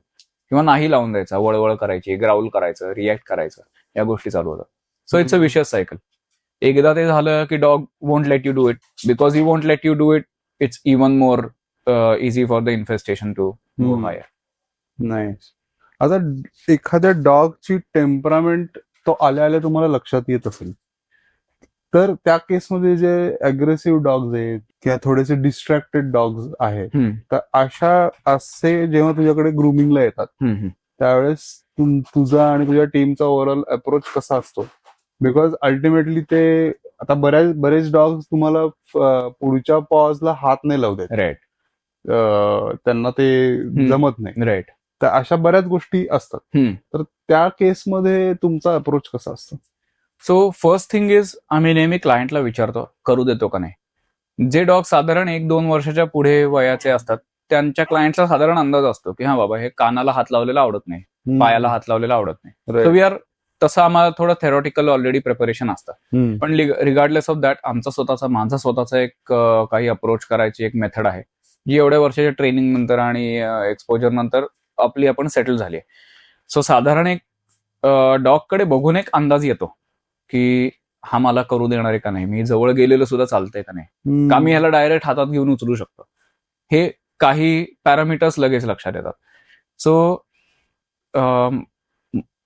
किंवा नाही लावून द्यायचा, वळवळ करायची, ग्राउल करायचं, रिॲक्ट करायचं, या गोष्टी चालू होतात. So it's a vicious cycle. एकदा ते झालं की dog won't let you do it. Because he won't let you do it, it's even more easy for the infestation to go higher. नाही, आता एखाद्या डॉगची टेम्परामेंट तो आल्या आल्या तुम्हाला लक्षात येत असेल, तर त्या केसमध्ये जे अग्रेसिव्ह डॉग्स आहेत किंवा थोडेसे डिस्ट्रॅक्टेड डॉग्स आहेत, तर असे जेव्हा तुझ्याकडे ग्रुमिंगला येतात त्यावेळेस तुझा आणि तुझ्या टीमचा ओव्हरऑल अप्रोच कसा असतो? बिकॉज अल्टिमेटली ते आता बरेच डॉग्स तुम्हाला पुढच्या पॉजला हात नाही लावू देत. राईट. त्यांना ते जमत नाही. राईट. तर अशा बऱ्याच गोष्टी असतात. तर त्या केसमध्ये तुमचा अप्रोच कसा असतो? सो फर्स्ट थिंग इज, आम्ही नेहमी क्लायंटला विचारतो करू देतो का नाही. जे डॉग साधारण 1-2 वर्षाच्या पुढे वयाचे असतात त्यांच्या क्लायंटचा साधारण अंदाज असतो की हा बाबा हे कानाला हात लावलेला आवडत नाही, पायाला हात लावलेला आवडत नाही. सो वी आर, तसं आम्हाला थोडं थेरॉटिकल ऑलरेडी प्रिपरेशन असतं. पण रिगार्डलेस ऑफ दॅट माझा स्वतःचा एक काही अप्रोच करायची एक मेथड आहे जी एवढ्या वर्षाच्या ट्रेनिंग नंतर आणि एक्सपोजर नंतर आपण सेटल झाली आहे. सो साधारण एक डॉगकडे बघून एक अंदाज येतो की हा मला करू देणार आहे का नाही, मी जवळ गेलेलं सुद्धा चालतंय का नाही, का मी ह्याला डायरेक्ट हातात घेऊन उचलू शकतो. हे काही पॅरामीटर्स लगेच लक्षात येतात. So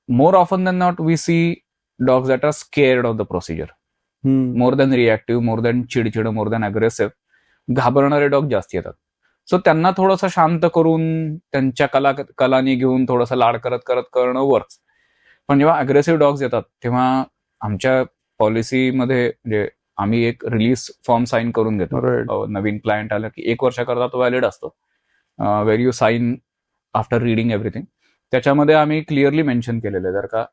more often than not we see dogs that are scared of the procedure, more than reactive, more than चिडचिड, more than aggressive. घाबरणारे डॉग जास्त येतात. सो त्यांना थोडंसं शांत करून त्यांच्या कलानी घेऊन थोडंसं लाड करत करत करणं वर्क्स. पण जेव्हा अग्रेसिव्ह डॉग्स येतात तेव्हा आमच्या पॉलिसीमध्ये म्हणजे आम्ही एक रिलीज फॉर्म साईन करून देतो. नवीन क्लायंट आला की 1 वर्षाकरता तो व्हॅलिड असतो, where you sign after reading everything. त्याच्यामध्ये आम्ही क्लिअरली मेन्शन केलेलं आहे, जर का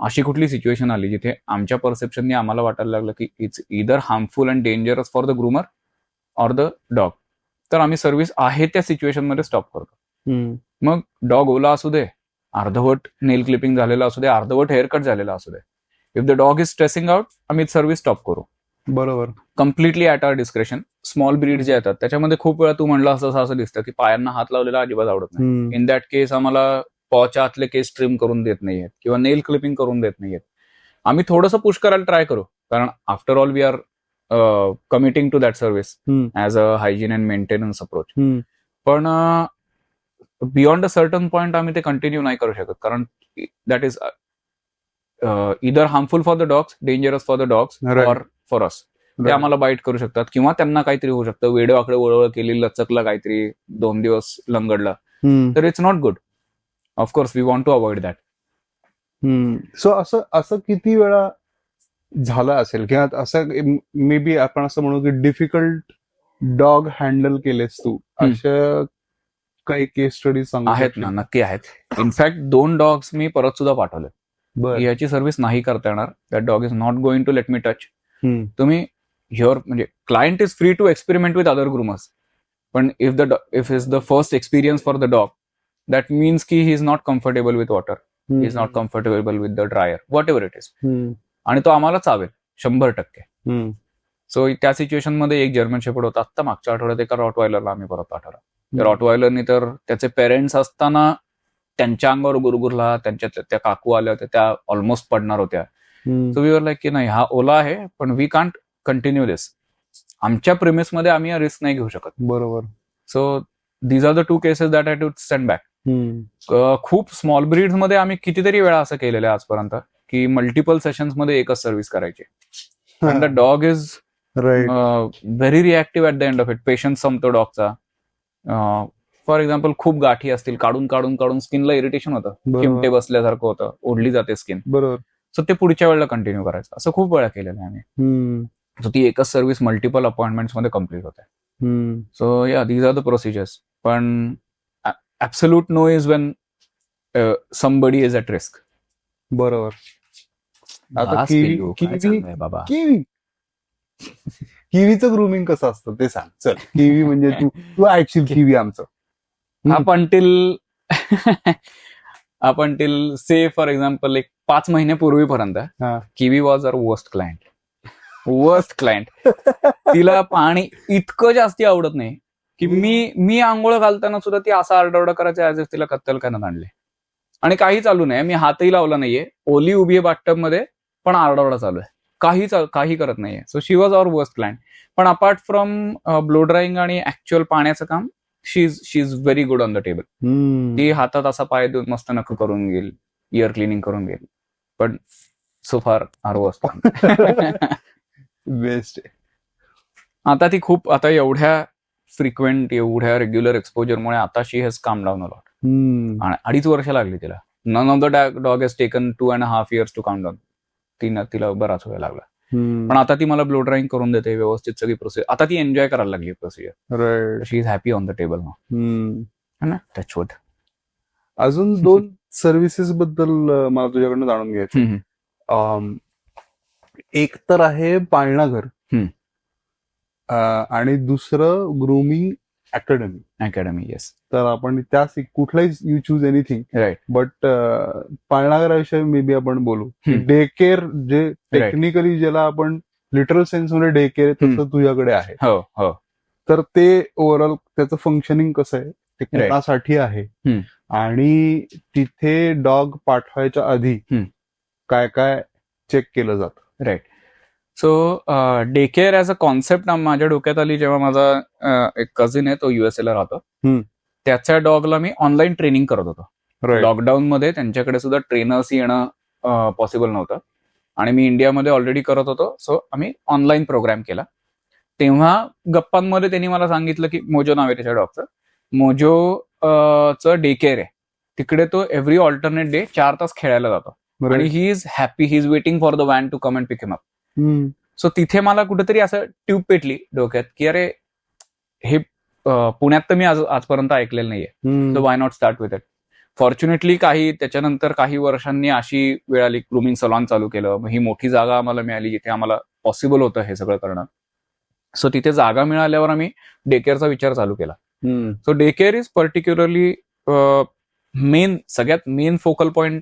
अशी कुठली सिच्युएशन आली जिथे आमच्या परसेप्शनने आम्हाला वाटायला लागलं की it's either harmful and dangerous for the groomer or the dog, तर आम्ही सर्व्हिस आहे त्या सिच्युएशनमध्ये स्टॉप करतो. मग डॉग ओला असू दे, अर्धवट नेल क्लिपिंग झालेला असू दे, अर्धवट हेअरकट झालेला असू दे, if the dog is stressing out आम्ही सर्व्हिस स्टॉप करू. बरोबर. Completely at our discretion. Small breed जे येतात त्याच्यामध्ये खूप वेळा तू म्हणलं असं दिसतं की पायांना हात लावलेला अजिबात आवडत नाही. इन दॅट केस आम्हाला पॉच्या आतले केस ट्रिम करून देत नाहीयेत किंवा नेल क्लिपिंग करून देत नाहीयेत. आम्ही थोडंसं पुश करायला ट्राय करू, कारण after all we are committing to that service as a hygiene and maintenance approach. पण बियॉन्ड अ सर्टन पॉइंट आम्ही ते कंटिन्यू नाही करू शकत, कारण that is either harmful for the dogs, dangerous for the dogs or for us. ते आम्हाला bite करू शकतात किंवा त्यांना काहीतरी होऊ शकतं, वेडेवाकडे वळवळ केली, लचकला काहीतरी, 2 दिवस लंगडला, तर it's not good. Of course we want to avoid that. So असं किती वेळा झालं असेल किंवा असं मे बी आपण असं म्हणू की डिफिकल्ट डॉग हँडल केलेस तू, अशा काही केस स्टडीज आहेत ना? नक्की आहेत. इनफॅक्ट 2 डॉग्स मी परत सुद्धा पाठवले. याची सर्व्हिस नाही करता येणार, that dog is not going to let me touch. तुम्ही म्हणजे client is free to experiment with other groomers, पण if is the first experience for the dog, that means की he is not comfortable with water, he is not comfortable with the dryer, whatever it is, आणि तो आम्हाला चावेल 100%. So त्या situation मध्ये एक German shepherd होता, आता मागच्या आठवड्यात एका रॉटवायलरला आम्ही परत पाठवला. रॉटवायलरनी तर त्याचे पेरेंट्स असताना त्यांच्या अंगावर गुरगुरला, त्या काकू आल्या होत्या, त्या ऑलमोस्ट पडणार होत्या. सो वी वर लाईक की नाही, हा ओला आहे पण वी कांट कंटिन्यू दिस. आमच्या प्रिमिसमध्ये आम्ही रिस्क नाही घेऊ शकत. बरोबर. So these are the 2 cases that I to send back. खूप स्मॉल ब्रीड्स मध्ये आम्ही कितीतरी वेळा असं केलेलं आहे आजपर्यंत की मल्टिपल सेशन्स मध्ये एकच सर्व्हिस करायची. And the dog is very reactive at the end of it. Patience संपतो डॉगचा. फॉर एक्झाम्पल खूप गाठी असतील, काढून काढून काढून स्किनला इरिटेशन होतं, चिमटे बसल्यासारखं होतं, ओढली जाते स्किन. बरोबर. सो ते पुढच्या वेळेला कंटिन्यू करायचं. असं खूप वेळा केलेलं आहे आम्ही. सो ती एकच सर्व्हिस मल्टिपल अपॉइंटमेंट्स मध्ये कम्प्लीट होते. सो या दीज आर द प्रोसिजर्स. पण absolute no is when somebody is at risk. बरोबर. आता किवीचं ग्रूमिंग कसं असतं ते सांग. चल, किवी म्हणजे तू ऐकशील किवी आमचं. अप अंटिल आपण टिल से फॉर एक्झाम्पल एक 5 महिन्यापूर्वीपर्यंत हा. Kiwi was our worst client. तिला पाणी इतकं जास्ती आवडत नाही की मी आंघोळ घालताना सुद्धा ती असा आरडाओरडा करायची ऍज इफ तिला कत्तल करण्यात आणले. आणि काही चालू नाही, मी हातही लावला नाहीये, ओली उभी आहे बाथटब मध्ये, पण आरडाओरडा चालू आहे, काही करत नाहीये. So she was our worst client. पण अपार्ट फ्रॉम ब्लो ड्राईंग आणि ऍक्च्युअल पाण्याचं काम, she is very good on the table. ती हातात असा पाय देऊन मस्त नख करून घेईल, इयर क्लिनिंग करून घेईल. पण so far are worst. Best. आता ती खूप, आता एवढ्या फ्रिक्वेंट, एवढ्या रेग्युलर एक्सपोजरमुळे आता she has calm down a lot. 2.5 वर्ष लागली तिला. None of the dog has taken 2.5 years to calm down. तिला बराच वेळ लागला. पण आता ती मला ब्लो ड्राईंग करून देते व्यवस्थित सगळी प्रोसेस. आता ती एन्जॉय करायला लागली procedure. She is happy on the table ना. टचवूड. अजून 2 सर्व्हिसेस बद्दल मला तुझ्याकडनं जाणून घ्यायचं. एक तर आहे पाळणाघर, आणि दुसरं ग्रूमिंग अकॅडमी. येस. तर आपण त्या कुठलाही you choose anything, right. But पाळणाघराविषयी मे बी आपण बोलू. डे केअर जे टेक्निकली ज्याला आपण लिटरल सेन्स मध्ये डे केअर तसं तुझ्याकडे आहे. हो हो. तर ते ओव्हरऑल त्याचं फंक्शनिंग कसं आहे, ते कोणासाठी आहे, आणि तिथे डॉग पाठवायच्या आधी काय काय चेक केलं जातं. Right. So day care as a concept माझ्या डोक्यात आली जेव्हा माझा एक कझिन आहे, तो युएसए ला राहतो. त्याच्या डॉगला मी ऑनलाईन ट्रेनिंग करत होतो. लॉकडाऊन मध्ये त्यांच्याकडे सुद्धा ट्रेनर्स येणं पॉसिबल नव्हतं, आणि मी इंडियामध्ये ऑलरेडी करत होतो. सो आम्ही ऑनलाईन प्रोग्राम केला. तेव्हा गप्पांमध्ये त्यांनी मला सांगितलं की मोजो नाव आहे त्याच्या डॉगचं, मोजोचं डे केअर आहे तिकडे. तो एव्हरी ऑल्टरनेट डे 4 तास खेळायला जातो, आणि he is happy, he is waiting for the van to come and pick him up. So तिथे मला कुठेतरी असं ट्यूब पेटली डोक्यात की अरे हे पुण्यात तर मी आजपर्यंत ऐकलेलं नाहीये. So why not start with it. Fortunately त्याच्यानंतर काही वर्षांनी अशी वेळ आली, ग्रूमिंग सलॉन चालू केलं. ही मोठी जागा आम्हाला मिळाली जिथे आम्हाला पॉसिबल होतं हे सगळं करणं. सो तिथे जागा मिळाल्यावर आम्ही डे केअरचा विचार चालू केला. So day care is particularly सगळ्यात मेन फोकल पॉइंट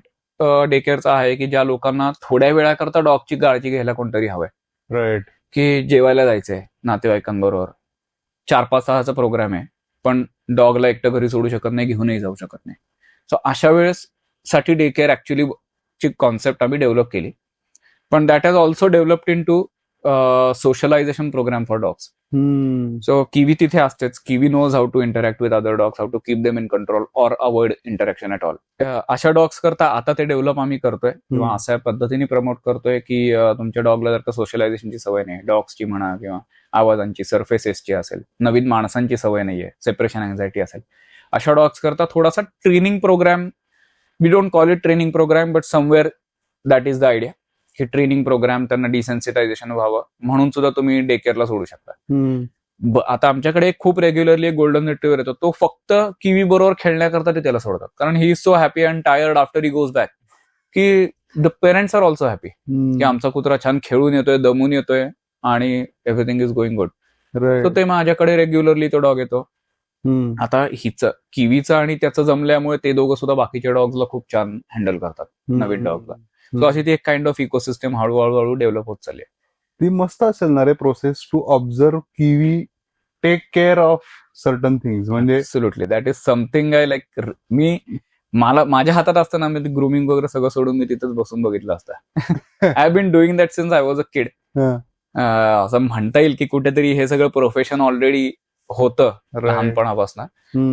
डे केअरचा आहे की ज्या लोकांना थोड्या वेळाकरता डॉगची काळजी घ्यायला कोणतरी हवंय. राईट. की जेवायला जायचंय नातेवाईकांबरोबर, 4-5 तासाचा प्रोग्राम आहे, पण डॉगला एकटं घरी सोडू शकत नाही, घेऊनही जाऊ शकत नाही. सो अशा वेळेस साठी डे केअर ऍक्च्युअली ची कॉन्सेप्ट आम्ही डेव्हलप केली. पण that has also developed in to socialization program for dogs. So Kiwi तिथे असतेच. Kiwi knows how to interact with other dogs, how to keep them in control or avoid interaction at all. अशा dogs करता आता ते develop आम्ही करतोय, किंवा अशा पद्धतीने प्रमोट करतोय की तुमच्या डॉगला जर का सोशलायझेशनची सवय नाही, डॉग्सची म्हणा किंवा आवाजांची, सरफेसेसची असेल, नवीन माणसांची सवय नाहीये, सेपरेशन अँझायटी असेल, अशा डॉग्स करता थोडासा training program, we don't call it training program but somewhere that is the idea, की ट्रेनिंग प्रोग्राम त्यांना डिसेन्सिटायझेशन व्हावं म्हणून सुद्धा तुम्ही डे केअरला सोडू शकता. आता आमच्याकडे खूप रेग्युलरली एक गोल्डन रिट्रीव्हर येतो, तो फक्त किवी बरोबर खेळण्याकरता ते त्याला सोडतात, कारण he is so happy and tired after he goes back, की the parents are also happy की आमचा कुत्रा छान खेळून येतोय, दमून येतोय आणि एव्हरीथिंग इज गोइंग गुड. तर ते माझ्याकडे रेग्युलरली तो डॉग येतो. आता किवीचं आणि त्याचं जमल्यामुळे ते दोघं सुद्धा बाकीच्या डॉग्सला खूप छान हँडल करतात, नवीन डॉगला. सो अशी ती एक काइंड ऑफ इकोसिस्टम हळूहळू डेव्हलप होत चालली. ती मस्त असेल ना रे process to observe Kiwi take care of certain things. म्हणजे absolutely that is something I like. मला माझ्या हातात असताना मी ग्रूमिंग वगैरे सगळं सोडून मी तिथेच बसून बघितलं असतं. I have been doing that since I was a kid. असं म्हणता येईल की कुठेतरी हे सगळं प्रोफेशन ऑलरेडी होतं लहानपणापासून.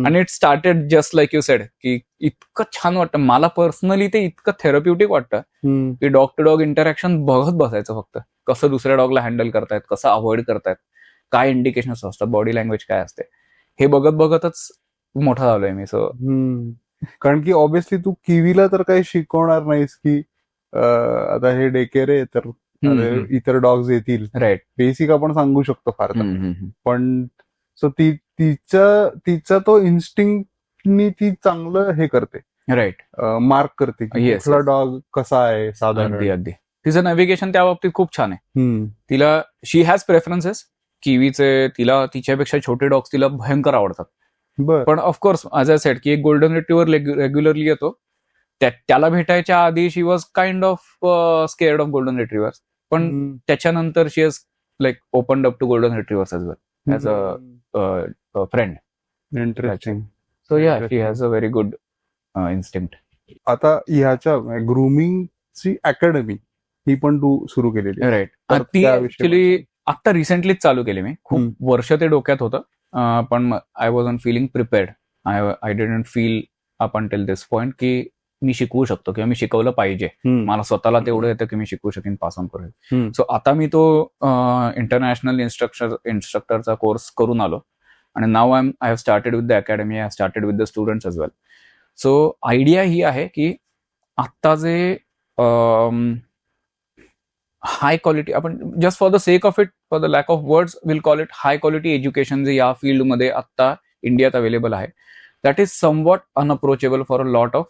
आणि it started just like you sed, की इतकं छान वाटतं मला पर्सनली, ते इतकं थेरप्युटिक वाटतं की डॉग टू डॉग इंटरॅक्शन बघत बसायचं फक्त, कसं दुसऱ्या डॉगला हँडल करतायत, कसं अवॉइड करतायत, काय इंडिकेशन्स असतात, बॉडी लँग्वेज काय असते, हे बघत बघतच मोठा झालोय मी. सो कारण की ऑब्व्हियसली तू किवीला तर काही शिकवणार नाहीस की आता हे डे केअर आहे तर इतर डॉग्स येतील. राईट. बेसिक आपण सांगू शकतो फार तर, पण सो तिचा तो इन्स्टिंक्टनी ती चांगलं हे करते. राईट. मार्क करते की कुठला डॉग कसा आहे साधारण. अगदी. तिचं नॅव्हिगेशन त्या बाबतीत खूप छान आहे. तिला शी हॅज प्रेफरन्सेस. किवीचे तिला तिच्यापेक्षा छोटे डॉग्स तिला भयंकर आवडतात. पण ऑफकोर्स ऍज अ सेड की एक गोल्डन रिट्रीव्हर रेग्युलरली येतो, त्याला भेटायच्या आधी she was kind of scared of golden retrievers, पण त्याच्यानंतर she has like opened up to golden retrievers as well as a friend. Interesting. So yeah she has a very good instinct. आता ह्याच्या ग्रुमिंगची academy ही पण तू सुरू केलेली आहे. Right. तर ती त्याविषयी ऍक्च्युली आता रिसेंटलीच चालू केली मी. खूप वर्ष ते डोक्यात होतं, पण I wasn't feeling prepared. I didn't fill up until this point की मी शिकवू शकतो किंवा मी शिकवलं पाहिजे. मला स्वतःला तेवढं येतं की मी शिकवू शकेन, पास ऑन करेल. सो आता मी तो इंटरनॅशनल इन्स्ट्रक्टरचा कोर्स करून आलो आणि now I have started with the academy, I have started with the students as well. So idea ही आहे की आत्ता जे हाय क्वालिटी, आपण just for the sake of it, for the lack of words will call it high quality education, जे या फील्डमध्ये आत्ता इंडियात अवेलेबल आहे, that is somewhat unapproachable for a lot of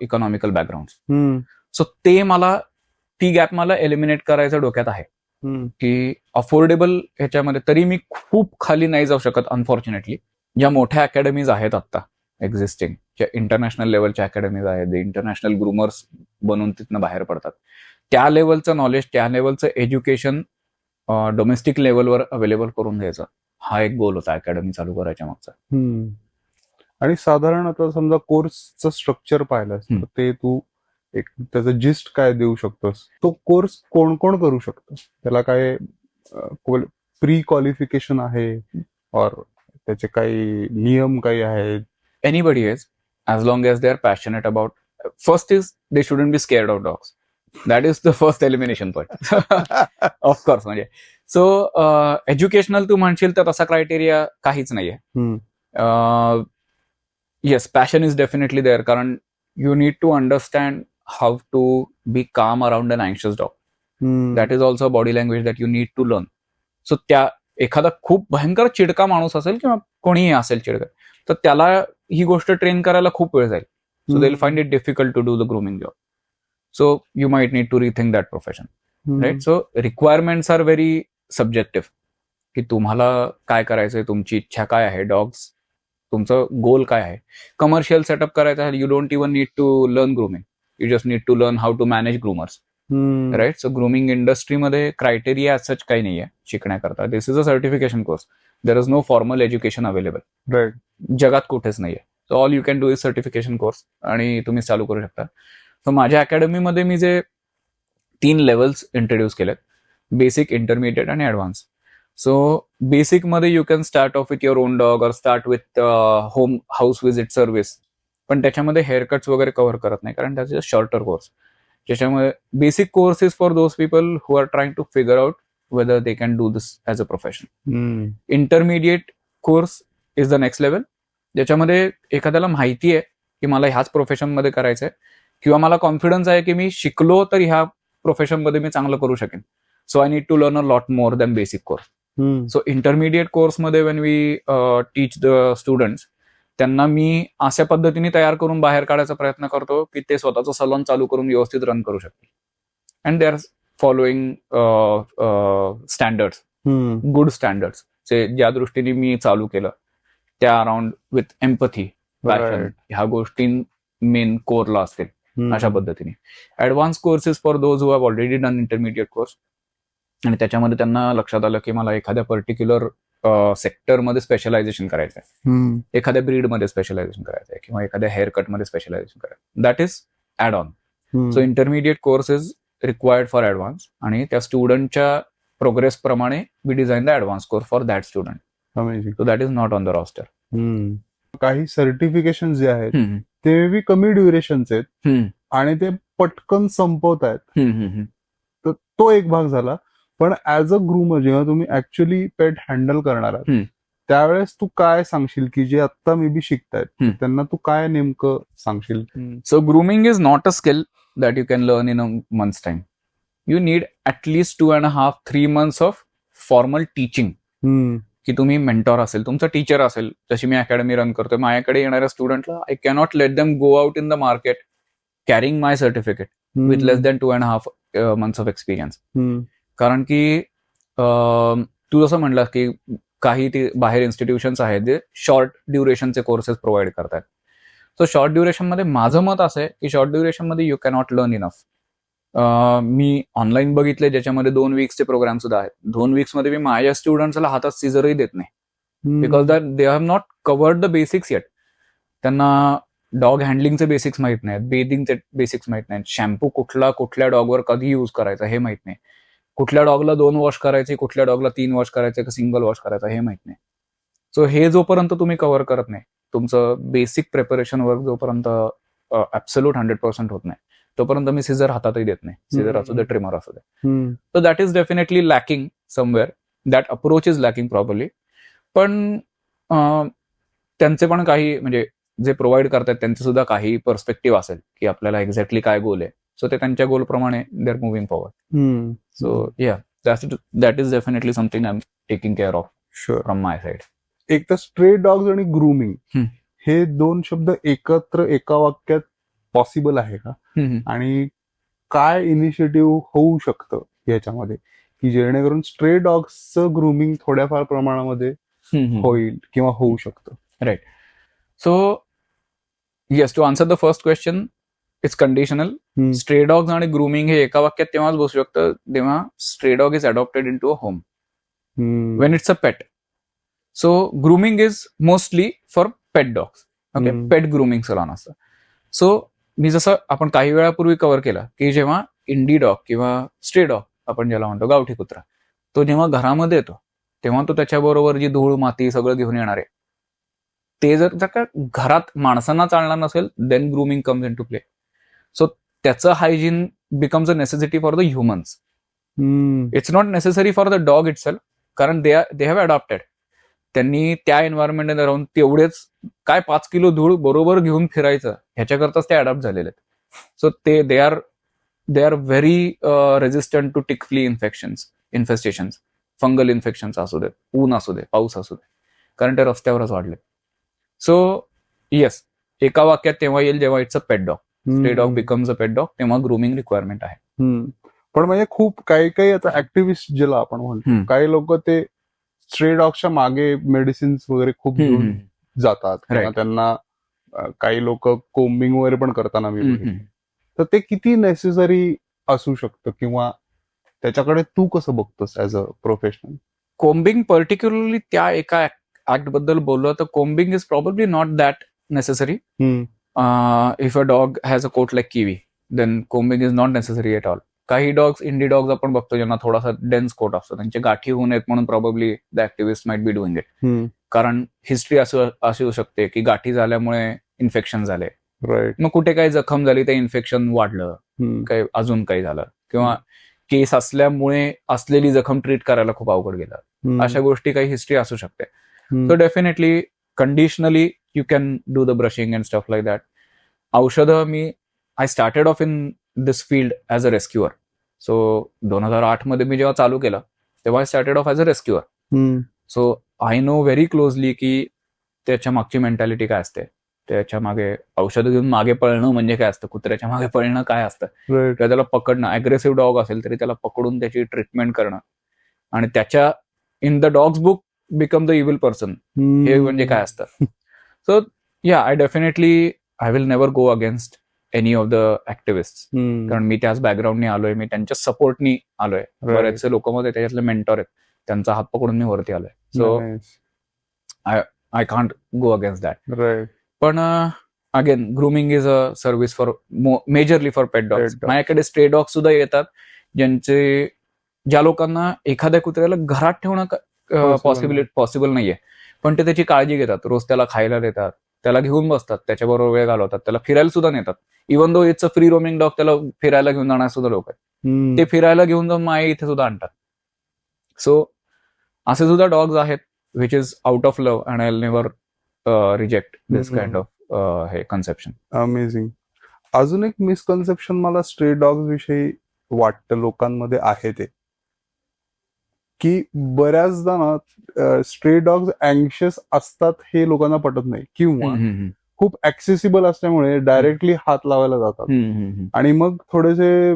economical background. So ती gap मला eliminate करायचं डोक्यात आहे की अफोर्डेबल ह्याच्यामध्ये. तरी मी खूप खाली नाही जाऊ शकत अनफॉर्च्युनेटली. ज्या मोठ्या अकॅडमीज आहेत आत्ता एक्झिस्टिंग, ज्या इंटरनॅशनल लेवलच्या अकॅडमीज आहेत, जे इंटरनॅशनल ग्रुमर्स बनून तिथनं बाहेर पडतात, त्या लेवलचं नॉलेज, त्या लेवलचं एज्युकेशन डोमेस्टिक लेवलवर अवेलेबल करून द्यायचं, हा एक गोल होता अकॅडमी चालू करायच्या मागचा. आणि साधारण आता समजा कोर्सचं स्ट्रक्चर पाहिलं तर ते तू एक त्याचं जिस्ट काय देऊ शकतोस? तो कोर्स कोण कोण करू शकतो? त्याला काय प्री क्वालिफिकेशन आहे और त्याचे काही नियम काही आहेत? Anybody is, as long as they are passionate about. First is they shouldn't be scared of dogs. That is the first elimination point. Of course, म्हणजे सो एज्युकेशनल तू म्हणशील तर तसा क्रायटेरिया काहीच नाहीये. Yes, passion is definitely there, कारण you need to understand how to be calm around an अँशियस dog. That is also body language that you need to learn. So त्या एखादा खूप भयंकर चिडका माणूस असेल किंवा कोणीही असेल चिडका, तर त्याला ही गोष्ट ट्रेन करायला खूप वेळ जाईल. So they will find it difficult to do the grooming job. So you might need to rethink that profession, right? So requirements are very subjective, की तुम्हाला काय करायचंय, तुमची इच्छा काय आहे, डॉग्स, तुमचं गोल काय आहे. कमर्शियल सेटअप करायचं आहे, you don't even need to learn grooming, you just need to learn how to manage groomers, right? So grooming इंडस्ट्रीमध्ये क्रायटेरिया सच काही नाहीये शिकण्याकरता. This is a certification course. There is no formal education available, right? जगात कुठेच नाहीये. So all you can do is certification course आणि तुम्ही चालू करू शकता. सो माझ्या अकॅडमीमध्ये मी जे 3 लेवल्स इंट्रोड्यूस केलेत, बेसिक, इंटरमिडिएट आणि ऍडव्हान्स. सो बेसिकमध्ये you can start off with your own dog or start with home house visit service, पण त्याच्यामध्ये हेअरकट्स वगैरे कव्हर करत नाही, कारण त्याचे शॉर्टर कोर्स. ज्याच्यामध्ये basic course is for those people who are trying to figure out whether they can do this as a profession. Intermediate course is the next level, ज्याच्यामध्ये एखाद्याला माहिती आहे की मला ह्याच प्रोफेशन मध्ये करायचंय, किंवा मला कॉन्फिडन्स आहे की मी शिकलो तर ह्या प्रोफेशन मध्ये मी चांगलं करू शकेन. So I need to learn a lot more than basic course. So intermediate कोर्समध्ये when we teach the students, त्यांना मी अशा पद्धतीने तयार करून बाहेर काढायचा प्रयत्न करतो की ते स्वतःचं सलॉन चालू करून व्यवस्थित रन करू शकतील. And they are following standards, good standards, ज्या दृष्टीने मी चालू केलं त्या अराउंड विथ एम्पथी, पॅशन, ह्या गोष्टी मेन कोरला असतील अशा पद्धतीने. Advance courses for those who have already done intermediate course, आणि त्याच्यामध्ये त्यांना लक्षात आलं की मला एखाद्या पर्टिक्युलर सेक्टरमध्ये स्पेशलायझेशन करायचं आहे, एखाद्या ब्रीडमध्ये स्पेशलायझेशन करायचं आहे, किंवा एखाद्या हेअरकटमध्ये स्पेशलायझेशन करायचं, that is add on. So intermediate course is required for advance, आणि त्या स्टुडंटच्या प्रोग्रेस प्रमाणे we design the advance course for that student. So that is not on the roster. काही सर्टिफिकेशन जे आहेत ते कमी ड्युरेशनचे आहेत आणि ते पटकन संपवत आहेत, तर तो एक भाग झाला. पण ऍज अ ग्रूमर जेव्हा तुम्ही ऍक्च्युअली पेट हँडल करणार आहात, त्यावेळेस तू काय सांगशील की जे आता मे बी शिकतायत त्यांना तू काय नेमकं सांगशील? So grooming is not a skill that you can learn in a month's time. You need at least 2.5-3 months of formal teaching. की तुम्ही मेंटॉर असेल, तुमचा टीचर असेल, जशी मी अकॅडमी रन करतोय, माझ्याकडे येणाऱ्या स्टुडंटला I cannot let them go out in the market carrying my certificate with less than 2.5 months of experience. कारण की तू जसं म्हणलास की काही ते बाहेर इन्स्टिट्यूशन्स आहेत जे शॉर्ट ड्युरेशनचे कोर्सेस प्रोव्हाइड करतात. सो शॉर्ट ड्युरेशन मध्ये माझं मत असं आहे की शॉर्ट ड्युरेशन मध्ये you cannot learn enough. Me online बघितले ज्याच्यामध्ये 2 वीक्सचे प्रोग्राम सुद्धा आहेत. 2 वीक्समध्ये मी माझ्या स्टुडंट्सला हातात सीझरही देत नाही, because that they have not covered the basics eight. त्यांना डॉग हँडलिंगचे बेसिक्स माहित नाहीत, बेदिंगचे बेसिक्स माहित नाहीत, शॅम्पू कुठल्या डॉगवर कधी यूज करायचा हे माहित नाही, कुठल्या डॉगला 2 वॉश करायचे, कुठल्या डॉगला 3 वॉश करायचे, का सिंगल वॉश करायचा हे माहित नाही. सो हे जोपर्यंत तुम्ही कव्हर करत नाही, तुमचं बेसिक प्रिपरेशन वर्क जोपर्यंत ऍब्सोल्यूट 100% होत नाही, तोपर्यंत मी सीझर हातातही देत नाही. सीझर असू दे, ट्रिमर असू दे. So that is definitely lacking somewhere. That approach is lacking properly. पण त्यांचे पण काही म्हणजे जे प्रोव्हाइड करतात त्यांचे सुद्धा काही पर्स्पेक्टिव्ह असेल की आपल्याला एक्झॅक्टली काय गोल आहे. सो ते त्यांच्या गोलप्रमाणे they are moving forward. So yeah that is definitely something I am taking care of from my side. एक तर स्ट्रे डॉग्स आणि ग्रूमिंग हे 2 शब्द एकत्र एका वाक्यात पॉसिबल आहे का? आणि काय इनिशिएटिव्ह होऊ शकतं याच्यामध्ये की जेणेकरून स्ट्रे डॉग्सचं ग्रूमिंग थोड्याफार प्रमाणामध्ये होईल किंवा होऊ शकतं? Right. So yes, to answer the first question, it's conditional. Stray dogs आणि ग्रूमिंग हे एका वाक्यात तेव्हाच बसू शकतं जेव्हा stray dog is adopted in to a home, when it's a pet. So grooming is mostly for pet dogs. Okay, pet grooming salon असतं. So मी जसं आपण काही वेळापूर्वी कव्हर केलं की जेव्हा इंडी डॉग किंवा स्ट्रे डॉग आपण ज्याला म्हणतो गावठी कुत्रा, तो जेव्हा घरामध्ये येतो तेव्हा तो त्याच्याबरोबर जी धूळ माती सगळं घेऊन येणार आहे, ते जर का घरात माणसांना चालणार नसेल, then grooming comes in to play. So त्याचं hygiene becomes a necessity for the humans. It's not necessary for the dog itself, कारण दे हॅव अडॉप्टेड. त्यांनी त्या एन्व्हायरमेंटमध्ये राहून तेवढेच काय 5 किलो धूळ बरोबर घेऊन फिरायचं ह्याच्याकरताच ते अडॉप्ट झालेले आहेत. So they are very resistant to tick flea infestations, fungal infections असू देत, ऊन असू दे, पाऊस असू दे, कारण ते रस्त्यावरच वाढले. सो येस, एका वाक्यात तेव्हा येईल जेव्हा it's a pet dog. Stray dog becomes a pet dog, तेव्हा ग्रूमिंग रिक्वायरमेंट आहे. पण म्हणजे खूप काही आता ऍक्टिव्हिस्ट ज्याला आपण म्हणतो, काही लोक ते स्ट्रे डॉगच्या मागे मेडिसिन्स वगैरे खूप घेऊन जातात. त्यांना काही लोक कोम्बिंग वगैरे पण करताना मी बघितलं. तर ते किती नेसेसरी असू शकतं किंवा त्याच्याकडे तू कसं बघतोस as a professional? Combing particularly त्या एका ऍक्ट बद्दल बोललो तर combing is probably not that necessary. If a dog has a coat like Kiwi, then combing is not necessary at all. काही डॉग्स, इंडी डॉग्स आपण बघतो ज्यांना थोडासा डेन्स कोट असतो, त्यांचे गाठी होऊ नयेत म्हणून probably the activist might be doing it. कारण हिस्ट्री असू शकते की गाठी झाल्यामुळे इन्फेक्शन झाले, मग कुठे काही जखम झाली ते इन्फेक्शन वाढलं, काही अजून काही झालं, किंवा केस असल्यामुळे असलेली जखम ट्रीट करायला खूप अवघड गेलं. अशा गोष्टी काही हिस्ट्री असू शकते. So definitely conditionally you can do the brushing and stuff like that. औषधं I started off in this field as a rescuer. So 2008 मध्ये मी जेव्हा चालू केलं तेव्हा I started off as a rescuer. So I know very closely की त्याच्या मागची मेंटॅलिटी काय असते, त्याच्या मागे औषधं घेऊन मागे पळणं म्हणजे काय असतं, कुत्र्याच्या मागे पळणं काय असतं, किंवा त्याला पकडणं. अग्रेसिव्ह डॉग असेल तरी त्याला पकडून त्याची ट्रीटमेंट करणं आणि त्याच्या in the dogs book become the evil person, हे म्हणजे काय असतं. सो या, I will never go against any of the activist, कारण मी त्याच बॅकग्राऊंडनी आलोय, मी त्यांच्या सपोर्टनी आलोय. बरेचसे लोक मध्ये त्याच्यातले मेंटॉर आहेत, त्यांचा हात पकडून मी वरती आलोय. So I can't go against that. पण again grooming is a service for majorly for pet dogs. माझ्याकडे स्ट्रे डॉग सुद्धा येतात ज्या लोकांना एखाद्या कुत्र्याला घरात ठेवणं पॉसिबल नाहीये, पण ते त्याची काळजी घेतात, रोज त्याला खायला देतात, त्याला घेऊन बसतात, त्याच्याबरोबर वेळ घालवतात, त्याला फिरायला सुद्धा नेतात. Even though it's a free roaming dog, त्याला फिरायला घेऊन जाणार सुद्धा लोक आहेत. ते फिरायला घेऊन जाऊन माये इथे सुद्धा आणतात. सो असे सुद्धा डॉग्स आहेत which is out of love, and I will never reject this kind of हे कन्सेप्शन. अमेझिंग. अजून एक मिसकन्सेप्शन मला स्ट्रे डॉग्स विषयी वाटतं लोकांमध्ये आहे ते, की बऱ्याचदा ना स्ट्रे डॉग्स अँक्शियस असतात हे लोकांना पटत नाही, किंवा खूप ऍक्सेसिबल असल्यामुळे डायरेक्टली हात लावायला जातात, आणि मग थोडेसे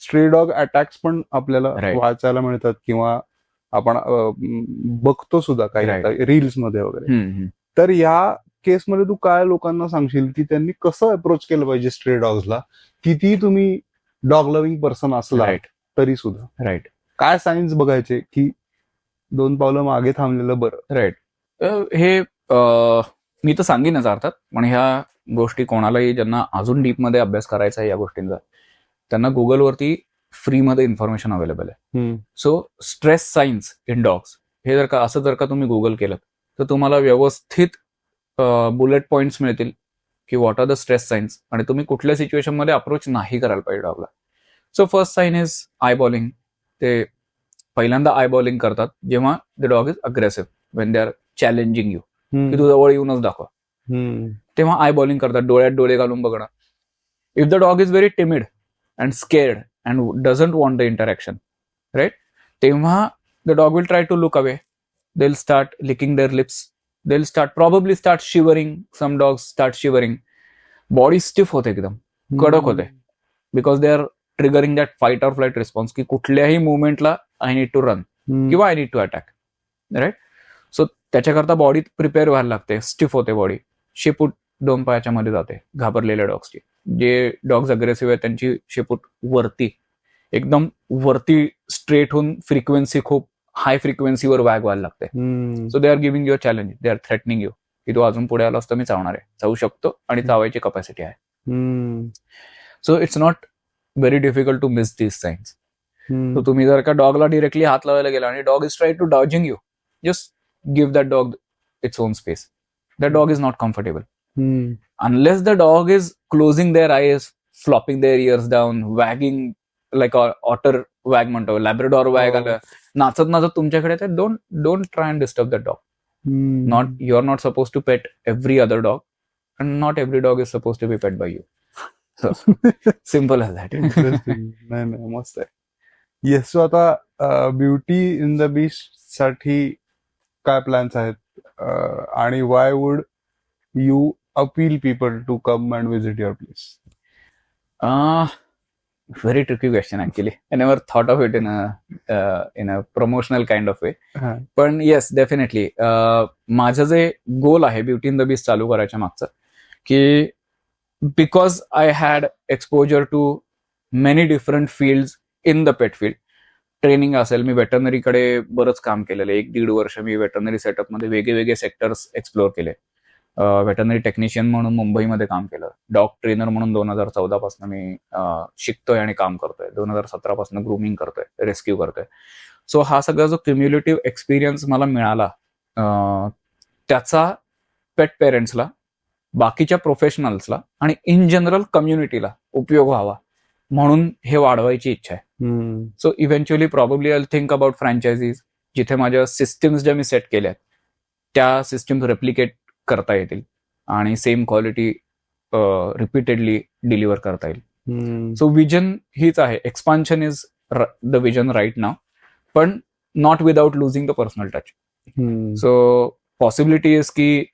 स्ट्रे डॉग अटॅक्स पण आपल्याला वाचायला मिळतात, किंवा आपण बघतो सुद्धा काही रील्स मध्ये वगैरे. तर या केसमध्ये तू काय लोकांना सांगशील की त्यांनी कसं अप्रोच केलं पाहिजे स्ट्रे डॉग्सला, किती तुम्ही डॉग लव्हिंग पर्सन असला राईट तरी सुद्धा राईट काय सायन्स बघायचे की 2 पावलं मागे थांबलेलं बरं? राईट. हे मी तर सांगेनच अर्थात, पण ह्या गोष्टी कोणालाही ज्यांना अजून डीपमध्ये अभ्यास करायचा आहे या गोष्टींचा, त्यांना गुगलवरती फ्रीमध्ये इन्फॉर्मेशन अवेलेबल आहे. So stress science in dogs हे जर का तुम्ही गुगल केलं तर तुम्हाला व्यवस्थित बुलेट पॉइंट्स मिळतील की what are the stress signs आणि तुम्ही कुठल्या सिच्युएशनमध्ये अप्रोच नाही करायला पाहिजे डॉगला. So first sign is eye balling. ते पहिल्यांदा आय बॉलिंग करतात जेव्हा the dog is aggressive, when they are challenging you, की तू जवळ येऊनच दाखवा, तेव्हा आय बॉलिंग करतात, डोळ्यात डोळे घालून बघणं. If the dog is very timid and scared and doesn't want the interaction, right, तेव्हा the dog will try to look away. They will start licking their lips, they will probably start shivering. Some dogs start shivering. Body stiff होते, एकदम कडक होते, because they are triggering that fight or flight response, की कुठल्याही मुवमेंटला I need to run किंवा I need to attack, right. So त्याच्याकरता body prepare व्हायला लागते, स्टिफ होते बॉडी, शेपूट 2 पायाच्या मध्ये जाते घाबरलेल्या डॉग्सची. जे डॉग्स अग्रेसिव्ह आहेत त्यांची शेपूट वरती, एकदम वरती स्ट्रेट होऊन फ्रिक्वेन्सी खूप हाय फ्रिक्वेन्सीवर वॅग व्हायला लागते. So they R giving your challenge, they are threatening you, की तू अजून पुढे आलास तर मी चावणार आहे, चावू शकतो आणि चावायची कपॅसिटी आहे. So it's not very difficult to miss this signs. तर तुम्ही जर का डॉगला डिरेक्टली हात लावायला गेला आणि dog is try to dodging you, just give that dog its own space. That dog is not comfortable unless the dog is closing their eyes, flopping their ears down, wagging like otter wag म्हणतो, Labrador wag आलं, नाचत नाचत तुमच्याकडे, ते don't try and disturb that dog. Not you are not suppose to pet every other dog and not every dog is suppose to be pet by you. Simple as that. नाही मस्त आहे. Yes. So आता Beauty in the Beast साठी काय plans आहेत, आणि why would you appeal people to come and visit your place? Very tricky question actually. I never thought of it in a promotional kind of way. पण yes, definitely माझं जे गोल आहे beauty in the beast चालू करायच्या मागचं, की because I had exposure to many different field in the pet field. Training असेल, मी वेटरनरीकडे बरंच काम केलेलं आहे, 1-1.5 वर्ष मी वेटरनरी सेटअपमध्ये वेगळे सेक्टर्स एक्सप्लोअर केले. वेटरनरी टेक्निशियन म्हणून मुंबईमध्ये काम केलं, डॉग ट्रेनर म्हणून 2014 पासून मी शिकतोय आणि काम करतोय, 2017 पासून ग्रूमिंग करतोय, रेस्क्यू करतोय. सो हा सगळा जो क्युम्युलेटिव्ह एक्सपिरियन्स मला मिळाला, त्याचा पेट पेरेंट्सला, बाकीच्या प्रोफेशनल्सला आणि इन जनरल कम्युनिटीला उपयोग व्हावा म्हणून हे वाढवायची इच्छा आहे. So eventually probably I think about franchises, जिथे माझ्या सिस्टीम्स ज्या मी सेट केल्या त्या सिस्टीम्स रेप्लिकेट करता येतील आणि सेम क्वालिटी रिपीटेडली डिलिव्हर करता येईल. सो विजन हीच आहे, expansion is the vision right now, पण not without losing the personal touch. So possibility is की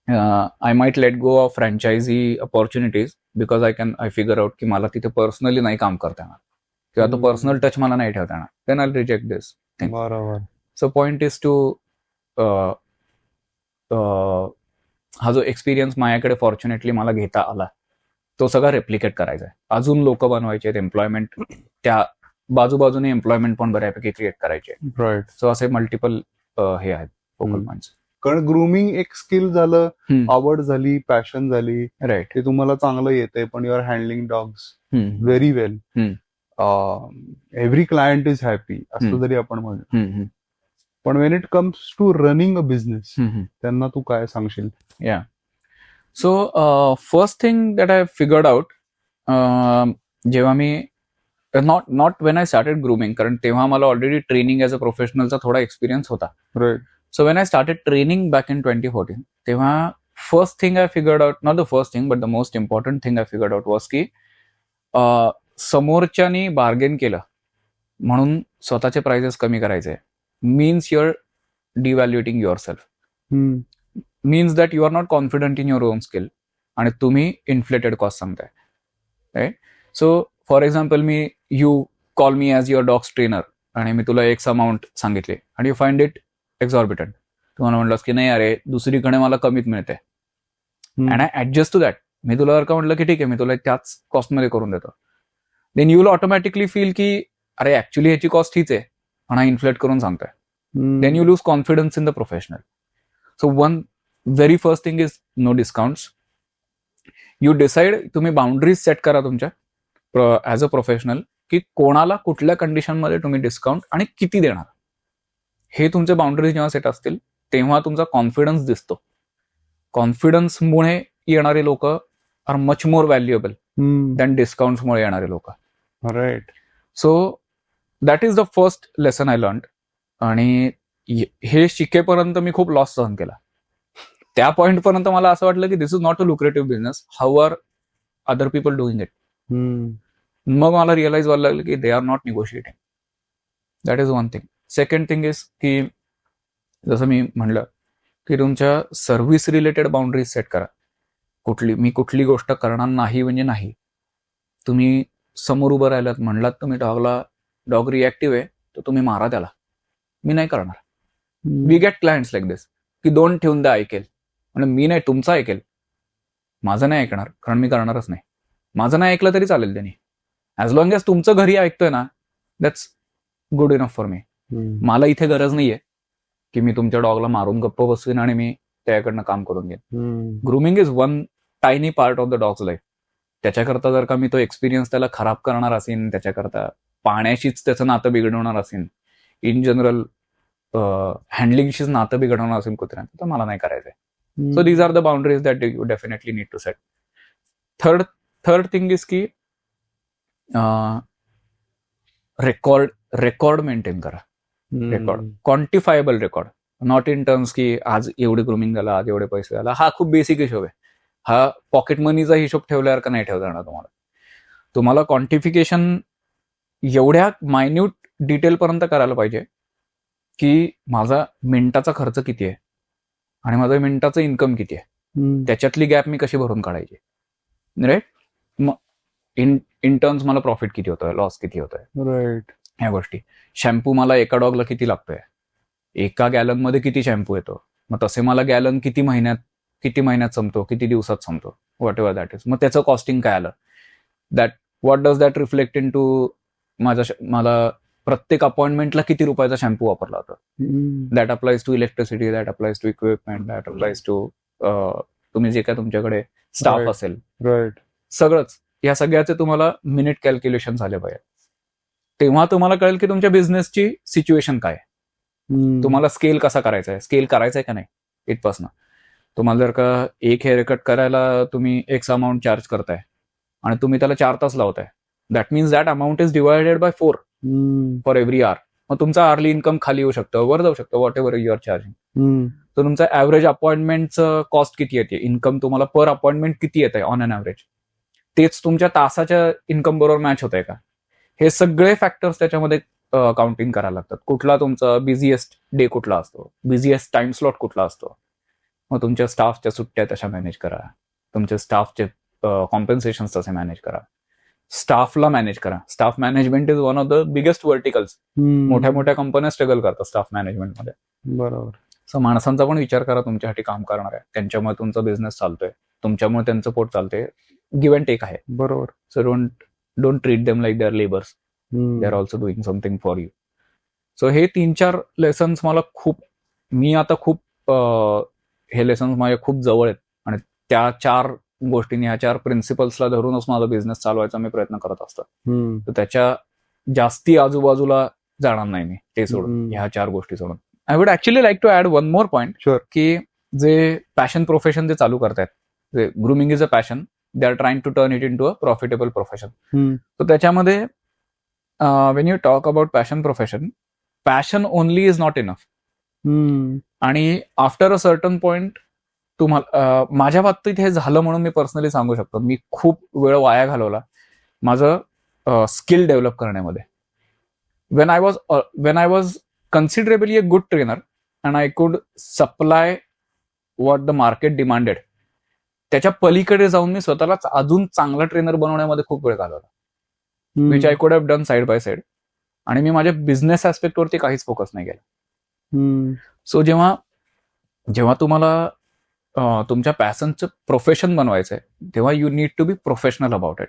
I might let go of franchise opportunities because I figure out की मला तिथे personally नाही काम करता येणार किंवा तो पर्सनल टच मला नाही ठेवता येणार, then I reject this thing. बरोबर. सो पॉइंट इज टू हा जो एक्सपिरियन्स माझ्याकडे फॉर्च्युनेटली मला घेता आला तो सगळा रेप्लिकेट करायचा आहे, अजून लोक बनवायचे आहेत, एम्प्लॉयमेंट त्या बाजूबाजूने एम्प्लॉयमेंट पण बऱ्यापैकी क्रिएट करायचे. राईट. सो असे मल्टिपल हे आहेत फोकल पॉइंट्स. कारण ग्रूमिंग एक स्किल झालं, आवड झाली, पॅशन झाली, राईट, ते तुम्हाला चांगलं येते, पण you are handling dogs very well, every client is happy असं जरी आपण म्हणू. पण when it comes to running a business, त्यांना तू काय सांगशील? या so first thing that I figured out, जेव्हा मी not when I started grooming, कारण तेव्हा मला ऑलरेडी ट्रेनिंग ॲज अ प्रोफेशनलचा थोडा एक्सपिरियन्स होता. Right. So when I started training back in 2014, तेव्हा first thing I figured out, not the first thing but the most important thing I figured out was की समोरच्यानी bargain केलं म्हणून स्वतःचे prices कमी करायचे means you're devaluating yourself. Means that you are not confident in your own skill आणि तुम्ही inflated cost सांगताय, right? So for example, you call me as your dog's trainer आणि मी तुला X amount सांगितले आणि you find it exorbitant. तुम्हाला म्हटलंस की नाही अरे दुसरीकडे मला कमीत मिळते, and I adjust to that. मी तुला जर का म्हटलं की ठीक आहे मी तुला त्याच कॉस्टमध्ये करून देतो, then you will automatically feel की अरे ऍक्च्युली ह्याची कॉस्ट हीच आहे पण हा इन्फ्लेट करून सांगतोय. Then you lose confidence in the professional. So one very first thing is no discounts. You decide, तुम्ही बाउंड्रीज सेट करा तुमच्या ऍज अ प्रोफेशनल, की कोणाला कुठल्या कंडिशनमध्ये तुम्ही डिस्काउंट आणि किती देणार. हे तुमचे बाउंड्रीज जेव्हा सेट असतील तेव्हा तुमचा कॉन्फिडन्स दिसतो. कॉन्फिडन्समुळे येणारे लोक are much more valuable than डिस्काउंट्समुळे येणारे लोक. Right. So that is the first lesson I learn. आणि हे शिकेपर्यंत मी खूप लॉस सहन केला. त्या पॉइंट पर्यंत मला असं वाटलं की this is not a lucrative business, how are other people doing it. मग मला रिअलाइज व्हायला लागलं की they are not negotiating. That is one thing. Second thing is की जसं मी म्हणलं की तुमच्या सर्व्हिस रिलेटेड बाउंड्रीज सेट करा. मी कुठली गोष्ट करणार नाही म्हणजे नाही. तुम्ही समोर उभं राहिलात, म्हणलात तुम्ही डॉग रिॲक्टिव्ह आहे तर तुम्ही मारा त्याला, मी नाही करणार. वी गेट क्लायंट्स लाईक दिस की दोन ठेवून द्या, ऐकेल. म्हणजे मी नाही, तुमचं ऐकेल, माझं नाही ऐकणार, कारण मी करणारच नाही. माझं नाही ऐकलं तरी चालेल त्यांनी, ॲज लॉंग एज तुमचं घरी ऐकतोय ना, that's good enough for me. मला इथे गरज नाहीये की मी तुमच्या डॉगला मारून गप्प बसवीन आणि मी त्याकडनं काम करून घेईन. Grooming is one tiny part of the dogs life. त्याच्याकरता जर का मी तो एक्सपिरियन्स त्याला खराब करणार असेल, त्याच्याकरता पाण्याशीच त्याचं नातं बिघडवणार असेल, इन जनरल हँडलिंगशीच नातं बिघडवणार असेल कुत्र्यांचं, तर मला नाही करायचंय. So these are the boundaries that you definitely need to set. Third thing is की रेकॉर्ड मेंटेन करा. Record, quantifiable record, not in terms की आज एवढे ग्रूमिंग झाला, आज एवढे पैसे झाला. हा खूप बेसिक हिशोब आहे. हा पॉकेट मनीचा हिशोब ठेवल्यावर का नाही ठेवता येणार तुम्हाला. तुम्हाला क्वांटिफिकेशन एवढ्या मायन्यूट डिटेल पर्यंत करायला पाहिजे की माझा मिनिटाचा खर्च किती आहे आणि माझा मिनिटाचं इन्कम किती आहे, त्याच्यातली गॅप मी कशी भरून काढायची. राईट. मग इन टर्म्स मला प्रॉफिट किती होतोय, लॉस किती होतोय, राईट. ह्या गोष्टी. शॅम्पू मला एका डॉगला किती लागतोय, एका गॅलनमध्ये किती शॅम्पू येतो, मग तसे मला गॅलन किती महिन्यात संपतो, किती दिवसात संपतो, व्हॉट एव्हर दॅट इज. मग त्याचं कॉस्टिंग काय आलं, what does that reflect in to मला प्रत्येक अपॉइंटमेंटला किती रुपयाचा शॅम्पू वापरला होता. That applies to electricity, that applies to equipment, that applies to तुम्ही जे काय तुमच्याकडे स्टाफ असेल, राईट, सगळंच. या सगळ्याचे तुम्हाला मिनिट कॅल्क्युलेशन झाले पाहिजे. तेव्हा तुम्हाला कळेल की तुमच्या बिझनेसची सिच्युएशन काय आहे, तुम्हाला स्केल कसा करायचा आहे, स्केल करायचा आहे का नाही. इथपासनं तुम्हाला जर का एक हेअर कट करायला तुम्ही एक्स अमाऊंट चार्ज करताय आणि तुम्ही त्याला 4 तास लावताय, that means that amount is divided by 4 for every hour. मग तुमचा अर्ली इन्कम खाली येऊ शकतं, वर जाऊ शकतं, whatever you are charging. तर तुमचा ऍव्हरेज अपॉइंटमेंटचं कॉस्ट किती येते, इन्कम तुम्हाला पर अपॉइंटमेंट किती येत आहे ऑन अन ऍव्हरेज, तेच तुमच्या तासाच्या इन्कम बरोबर मॅच होत आहे का. हे सगळे फॅक्टर्स त्याच्यामध्ये काउंटिंग करायला लागतात. कुठला तुमचा बिझिएस्ट डे कुठला असतो, बिझिएस्ट टाइम स्लॉट कुठला असतो, मग तुमच्या स्टाफच्या सुट्ट्या तशा मॅनेज करा, तुमच्या स्टाफचे कॉम्पेन्सेशन तसे मॅनेज करा, स्टाफला मॅनेज करा. Staff management is one of the biggest verticals. मोठ्या मोठ्या कंपन्या स्ट्रगल करतात स्टाफ मॅनेजमेंटमध्ये. बरोबर. सो माणसांचा पण विचार करा, तुमच्यासाठी काम करणार आहे, त्यांच्यामुळे तुमचा बिझनेस चालतोय, तुमच्यामुळे त्यांचं पोट चालतंय, गिव्ह अँड टेक आहे. बरोबर. So don't treat them like they are labours, they are also doing something for you. So हे 3-4 लेसन्स मला मी आता खूप हे लेसन्स माझ्या खूप जवळ आहेत आणि त्या 4 गोष्टींनी, ह्या 4 प्रिन्सिपल्सला धरूनच माझा बिझनेस चालवायचा मी प्रयत्न करत असतो. तर त्याच्या जास्ती आजूबाजूला जाणार नाही मी, ते सोडून, ह्या 4 गोष्टी सोडून. I would actually like to add one more point. Sure. की जे पॅशन प्रोफेशन जे चालू करतायत, जे grooming is a passion, they are trying to turn it in to a profitable profession. तर त्याच्यामध्ये when you talk about passion profession, passion only is not enough. आणि after a certain point तुम्हाला, माझ्या बाबतीत हे झालं म्हणून मी पर्सनली सांगू शकतो, मी खूप वेळ वाया घालवला माझं स्किल डेव्हलप करण्यामध्ये. When I was considerably a good trainer and I could supply what the market demanded, त्याच्या पलीकडे जाऊन मी स्वतःला अजून चांगला ट्रेनर बनवण्यामध्ये खूप वेळ घालवला, which I could have done side by side. आणि मी माझ्या बिझनेस ऍस्पेक्टवरती काहीच फोकस नाही केला. सो जेव्हा तुम्हाला तुमच्या पॅशनचं प्रोफेशन बनवायचं आहे, तेव्हा you need to be professional about it.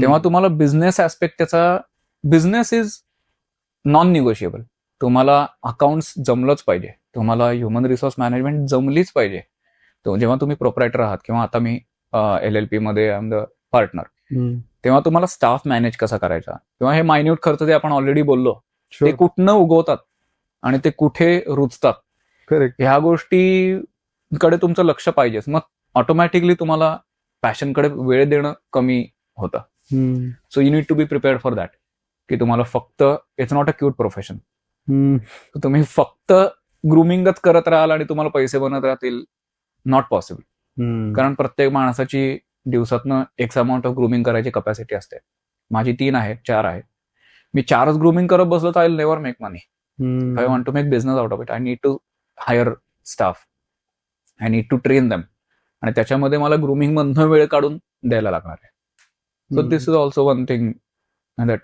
तेव्हा तुम्हाला बिझनेस ऍस्पेक्ट त्याचा, बिझनेस इज नॉन निगोशिएबल. तुम्हाला अकाउंट्स जमलंच पाहिजे, तुम्हाला ह्युमन रिसोर्स मॅनेजमेंट जमलीच पाहिजे. जेव्हा तुम्ही प्रोप्रायटर आहात किंवा आता मी LLP मध्ये आय एम द पार्टनर, तेव्हा तुम्हाला स्टाफ मॅनेज कसा करायचा, किंवा हे मायन्यूट खर्च जे आपण ऑलरेडी बोललो ते कुठनं उगवतात आणि ते कुठे रुजतात, करेक्ट. ह्या गोष्टीकडे तुमचं लक्ष पाहिजेच. मग ऑटोमॅटिकली तुम्हाला पॅशनकडे वेळ देणं कमी होतं. So you need to be prepared for that, की तुम्हाला फक्त, it's not a cute profession. तुम्ही फक्त ग्रुमिंगच करत राहाल आणि तुम्हाला पैसे बनत राहतील, नॉट पॉसिबल. कारण प्रत्येक माणसाची दिवसातनं एक्स अमाऊंट ऑफ ग्रुमिंग करायची कपॅसिटी असते. माझी 3 आहे, 4 आहे. मी 4च ग्रुमिंग करत बसलो तर I will never make money. I want to make business out of it. I need to hire staff, I need to train them, आणि त्याच्यामध्ये मला ग्रुमिंग मधनं वेळ काढून द्यायला लागणार आहे. So this is also one thing that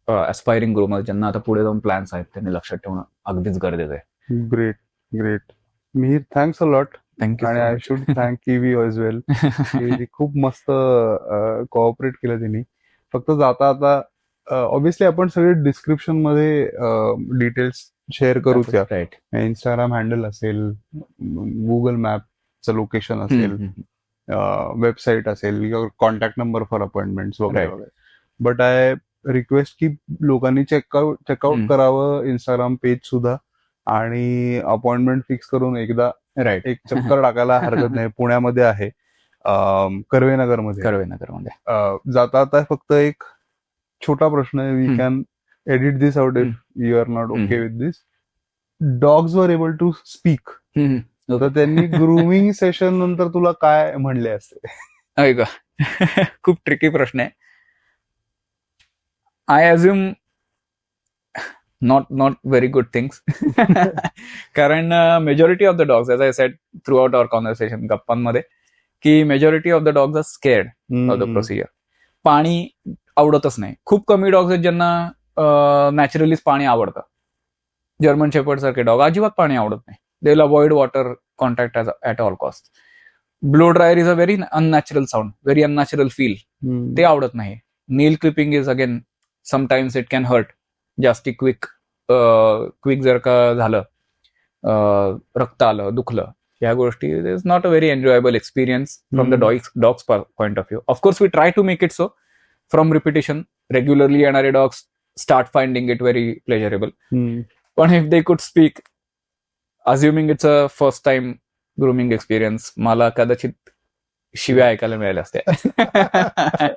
aspiring groomers ज्यांना आता पुढे जाऊन प्लॅन्स आहेत त्यांनी लक्षात ठेवणं अगदीच गरजेचं आहे. Great, great. Mihir, thanks a lot. Thank you. आणि I should thank Kiwi as well. खूप मस्त कोऑपरेट केलं त्यांनी. फक्त जाता आता ऑब्व्हियसली आपण सगळे डिस्क्रिप्शन मध्ये डिटेल्स शेअर करूच. राईट. इंस्टाग्राम हँडल असेल, गुगल मॅपचं लोकेशन असेल, वेबसाईट असेल, कॉन्टॅक्ट नंबर फॉर अपॉइंटमेंट्स वगैरे. बट आय रिक्वेस्ट की लोकांनी चेकआउट करावं इंस्टाग्राम पेज सुद्धा, आणि अपॉइंटमेंट फिक्स करून एकदा राईट एक चक्कर टाकायला हरकत नाही. पुण्यामध्ये आहे, कर्वेनगरमध्ये. जाता आता फक्त एक छोटा प्रश्न आहे. We can edit this out if you are not okay with this. Dogs were able to speak, तर त्यांनी ग्रूमिंग सेशन नंतर तुला काय म्हणले असते? ऐका, खूप ट्रिकी प्रश्न आहे. I assume not very good things. कारण majority of the dogs, as I said throughout our conversation, गप्पांमध्ये, की majority of the dogs are scared of the procedure. पाणी आवडतच नाही. खूप कमी डॉग्स आहेत ज्यांना नॅचरलीच पाणी आवडतं. जर्मन शेपर्ड सारखे डॉग अजिबात पाणी आवडत नाही. They will avoid water contact at all cost. Blow dryer is a very unnatural sound, very unnatural feel, ते आवडत नाही. Nail clipping is again sometimes it can hurt. जास्ती क्विक जर का झालं, रक्त आलं, दुखलं, ह्या गोष्टी is not a very enjoyable experience from the dog's point of view. Of course we try to make it so. From repetition regularly येणारे dogs start finding it very pleasurable. पण if they could speak, assuming it's a first time grooming experience, मला कदाचित शिव्या ऐकायला मिळाल्या असत्या.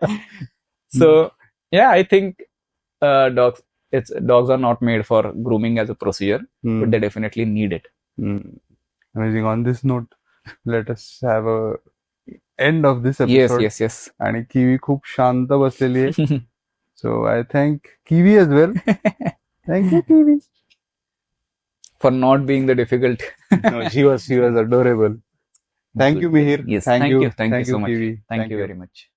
So yeah, I think dogs are not made for grooming as a procedure, but they definitely need it. Amazing. On this note, let us have a end of this episode. Yes. आणि kiwi खूप शांत बसलेली आहे. So I thank Kiwi as well. Thank you, Kiwi, for not being the difficult. No, she was adorable. Thank you, Mihir. Yes, thank you so much. Kiwi. Thank you very much.